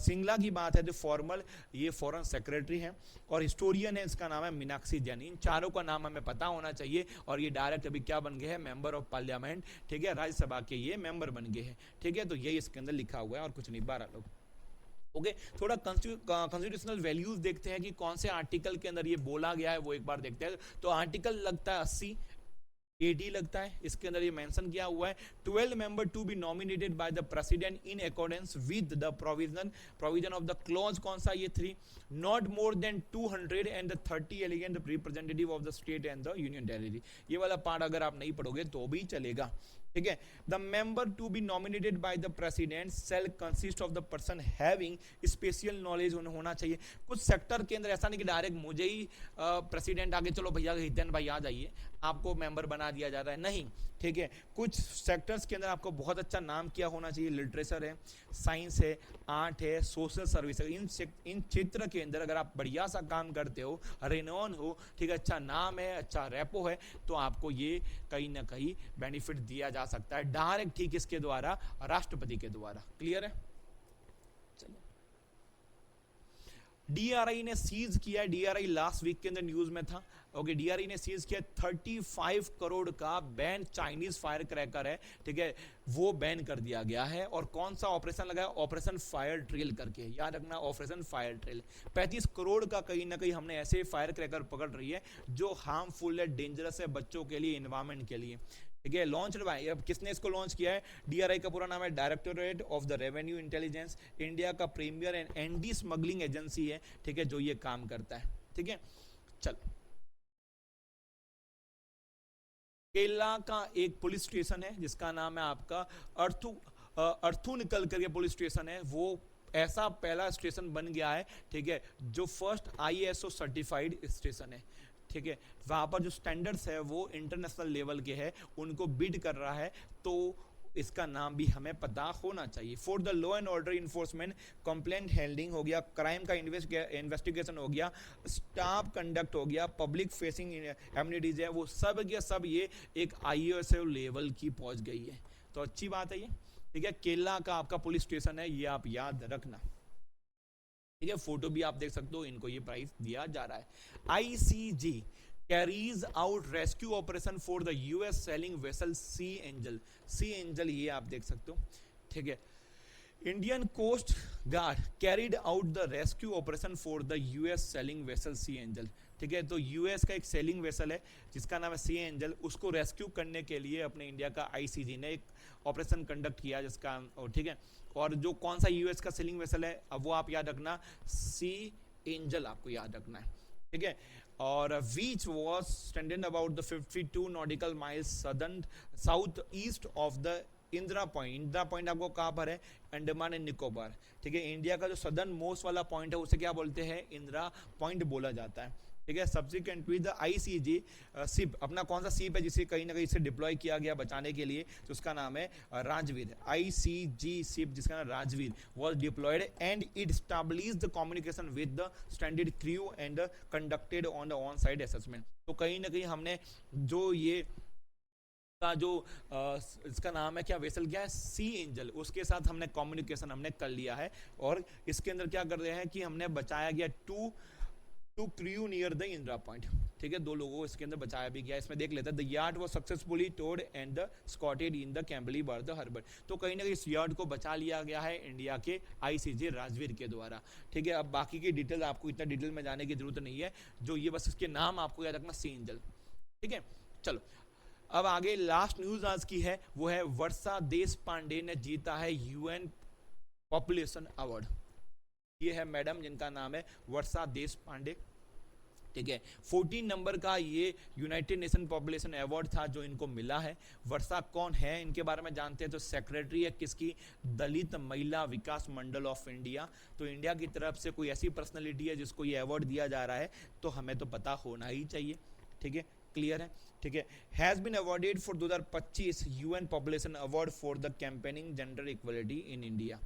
सिंगला की बात है जो फॉर्मल, ये फॉरेन सेक्रेटरी हैं, और हिस्टोरियन है, इसका नाम है मीनाक्षी जैन। इन चारों का नाम हमें पता होना चाहिए, और ये डायरेक्ट अभी क्या बन गए हैं, मेंबर ऑफ पार्लियामेंट, ठीक है, राज्यसभा के ये मेंबर बन गए हैं, ठीक है। तो ये इसके अंदर लिखा हुआ है, और कुछ नहीं, 12 लोग, ओके थोड़ा कॉन्स्टिट्यूशनल वैल्यूज देखते हैं कि कौन से आर्टिकल के अंदर ये बोला गया है, वो एक बार देखते हैं। तो आर्टिकल लगता है 80 एडी लगता है, इसके अंदर ये मेंशन किया हुआ है 12 member to be nominated by the president in accordance with the provision of the clause, कौन सा ये 3, not more than 230 elegant representative of the state and the union territory. ये वाला पार्ट अगर आप नहीं पढ़ोगे तो भी चलेगा, ठीक है। The member to be nominated by the president shall consist of the person having special knowledge होना चाहिए। कुछ सेक्टर के अंदर ऐसा नहीं कि डायरेक्ट मुझे ही प्रेसिडेंट आगे चलो भैया हितेन भाई आ जाइए आपको मेंबर बना दिया जा रहा है, नहीं, ठीक है। कुछ सेक्टर्स के अंदर आपको बहुत अच्छा नाम किया होना चाहिए, लिटरेचर है, साइंस है, आर्ट है, सोशल सर्विस है, इन क्षेत्र के अंदर अगर आप बढ़िया सा काम करते हो, रेनॉन हो, ठीक है, अच्छा नाम है, अच्छा रेपो है, तो आपको ये कहीं ना कहीं बेनिफिट दिया जा सकता है डायरेक्ट, ठीक इसके द्वारा, राष्ट्रपति के द्वारा। क्लियर है? चलो, डीआरआई ने सीज किया है, डीआरआई लास्ट वीक के अंदर न्यूज में था, ओके। डीआरआई ने सीज किया 35 करोड़ का बैन चाइनीज फायर क्रैकर है, ठीक है, वो बैन कर दिया गया है। और कौन सा ऑपरेशन लगाया? ऑपरेशन फायर ट्रेल करके, याद रखना, ऑपरेशन फायर ट्रेल। 35 करोड़ का कहीं ना कहीं हमने ऐसे फायर क्रैकर पकड़ रही है जो हार्मफुल है, डेंजरस है बच्चों के लिए, एनवायरमेंट के लिए, ठीक है। लॉन्च अब किसने इसको लॉन्च किया है? डीआरआई का पूरा नाम है directorate of the revenue intelligence, India का premier and anti smuggling agency है, ठीक है, जो ये काम करता है, ठीक है। चलो, केरला का एक पुलिस स्टेशन है जिसका नाम है आपका अर्थुनकल करके पुलिस स्टेशन है, वो ऐसा पहला स्टेशन बन गया है, ठीक है, जो फर्स्ट आईएसओ सर्टिफाइड स्टेशन है, ठीक है। वहां पर जो स्टैंडर्ड्स है वो इंटरनेशनल लेवल के है, उनको बिड कर रहा है, तो इसका नाम भी हमें पता होना चाहिए। For the law and order enforcement, complaint handling हो गया, क्राइम का इन्वेस्टिगेशन हो गया, स्टाफ कंडक्ट हो गया, पब्लिक फेसिंग एम्यूनिटीज है, वो सब के सब ये एक आईएसओ लेवल की पहुंच गई है, तो अच्छी बात है ये, ठीक है। केरला का आपका पुलिस स्टेशन है, ये आप याद रखना, ठीक है। फोटो भी आप देख सकते हो, इनको ये प्राइज दिया जा रहा है। ICG carries out rescue operation for the US sailing vessel Sea Angel, Sea Angel ये आप देख सकते हो, ठीक है। Indian coast guard carried out the rescue operation for the US sailing vessel sea angel, ठीक है। तो यूएस का एक सेलिंग वेसल है जिसका नाम है सी एंजल, उसको रेस्क्यू करने के लिए अपने इंडिया का आईसीजी ने एक ऑपरेशन कंडक्ट किया जिसका, ठीक है। और जो कौन सा यूएस का सेलिंग वेसल है, अब वो आप याद रखना, सी एंजल आपको याद रखना है, ठीक है। और which was stranded about the 52 nautical miles south east of the Indira point. Indira point आपको कहाँ पर है? अंडमान एंड निकोबार, ठीक है। इंडिया का जो सदर्न मोस्ट वाला पॉइंट है उसे क्या बोलते हैं? इंदिरा पॉइंट बोला जाता है, ठीक है। सब्सिक्वेंटली द आईसीजी शिप, अपना कौन सा शिप है जिसे कहीं ना कहीं से डिप्लॉय किया गया बचाने के लिए, तो उसका नाम है राजवीर। आईसीजी शिप जिसका नाम Rajveer was deployed and it established the communication with the stranded crew and conducted on the on side assessment. तो कहीं ना कहीं हमने जो ये का जो इसका नाम है क्या, वेसल क्या है, सी एंजल, उसके साथ हमने कम्युनिकेशन हमने कर लिया है। और इसके अंदर क्या कर रहे हैं कि हमने बचाया गया two crew near the Indira Point, ठीक है। 2 लोगों को इसके अंदर बचाया भी गया। इसमें देख लेते हैं, the yard was successfully towed and the escorted in the Campbell Bay the harbour. तो कहीं ना कहीं इस यार्ड को बचा लिया गया है इंडिया के आईसीजे राजवीर के द्वारा, ठीक है। अब बाकी की डिटेल आपको इतना डिटेल में जाने की जरूरत नहीं है, जो ये बस इसके नाम आपको याद रखना, सी एंजल, ठीक है। चलो, अब आगे लास्ट न्यूज आज की है, वो है वर्षा देश पांडे ने जीता है यूएन पॉपुलेशन अवार्ड। ये है मैडम जिनका नाम है वर्षा देश पांडे, ठीक है। 14 नंबर का ये यूनाइटेड नेशन पॉपुलेशन अवार्ड था जो इनको मिला है। वर्षा कौन है इनके बारे में जानते हैं, तो सेक्रेटरी है किसकी, दलित महिला विकास मंडल ऑफ इंडिया। तो इंडिया की तरफ से कोई ऐसी पर्सनैलिटी है जिसको ये अवार्ड दिया जा रहा है, तो हमें तो पता होना ही चाहिए, ठीक है। क्लियर है, ठीक है। Has been awarded for 2025 UN population award for the campaigning gender equality in India,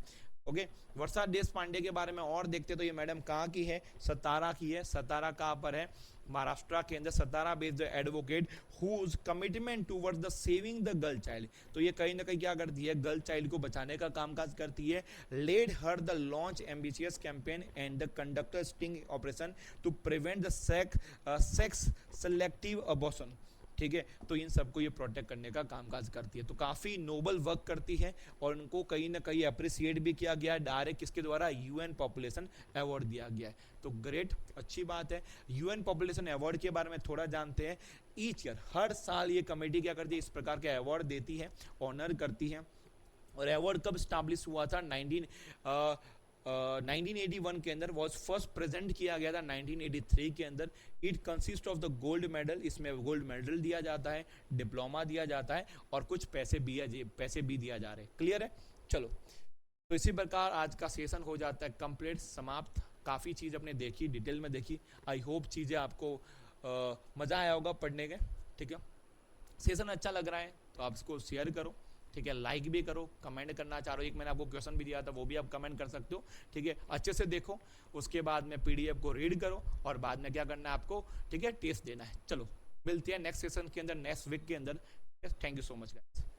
okay. Varsha Deshpande के बारे में और देखते तो ये मैडम कहाँ की है, सतारा की है। सतारा कहाँ पर है, महाराष्ट्र के अंदर। Satara based advocate whose commitment towards the saving the girl child, तो ये कहीं ना कहीं क्या करती है, गर्ल चाइल्ड को बचाने का कामकाज करती है। Led her the launch ambitious campaign and the conduct sting operation to prevent the sex selective abortion, ठीक है। तो इन सबको ये प्रोटेक्ट करने का कामकाज करती है, तो काफ़ी नोबल वर्क करती है और उनको कहीं ना कहीं अप्रिसिएट भी किया गया है डायरेक्ट, किसके द्वारा, यूएन पॉपुलेशन अवार्ड दिया गया है। तो ग्रेट, अच्छी बात है। यूएन पॉपुलेशन अवार्ड के बारे में थोड़ा जानते हैं। ईच ईयर, हर साल ये कमेटी क्या करती है, इस प्रकार के अवार्ड देती है, ऑनर करती है। और अवार्ड कब स्टैब्लिश हुआ था, 1981 के अंदर वॉज फर्स्ट प्रेजेंट किया गया था 1983 के अंदर। It consist of the gold medal, इसमें गोल्ड मेडल दिया जाता है, डिप्लोमा दिया जाता है और कुछ पैसे भी दिया जा रहे हैं। क्लियर है? चलो, तो इसी प्रकार आज का सेशन हो जाता है कंप्लीट, समाप्त। काफ़ी चीज़ अपने देखी, डिटेल में देखी। आई होप चीज़ें आपको मज़ा आया होगा पढ़ने के। ठीक है, सेशन अच्छा लग रहा है तो आप इसको शेयर करो, ठीक है, लाइक भी करो, कमेंट करना चाह रहे हो, एक मैंने आपको क्वेश्चन भी दिया था वो भी आप कमेंट कर सकते हो। ठीक है, अच्छे से देखो, उसके बाद में पीडीएफ को रीड करो और बाद में क्या करना है आपको, ठीक है, टेस्ट देना है। चलो, मिलते हैं नेक्स्ट सेशन के अंदर, नेक्स्ट वीक के अंदर। Thank you so much guys.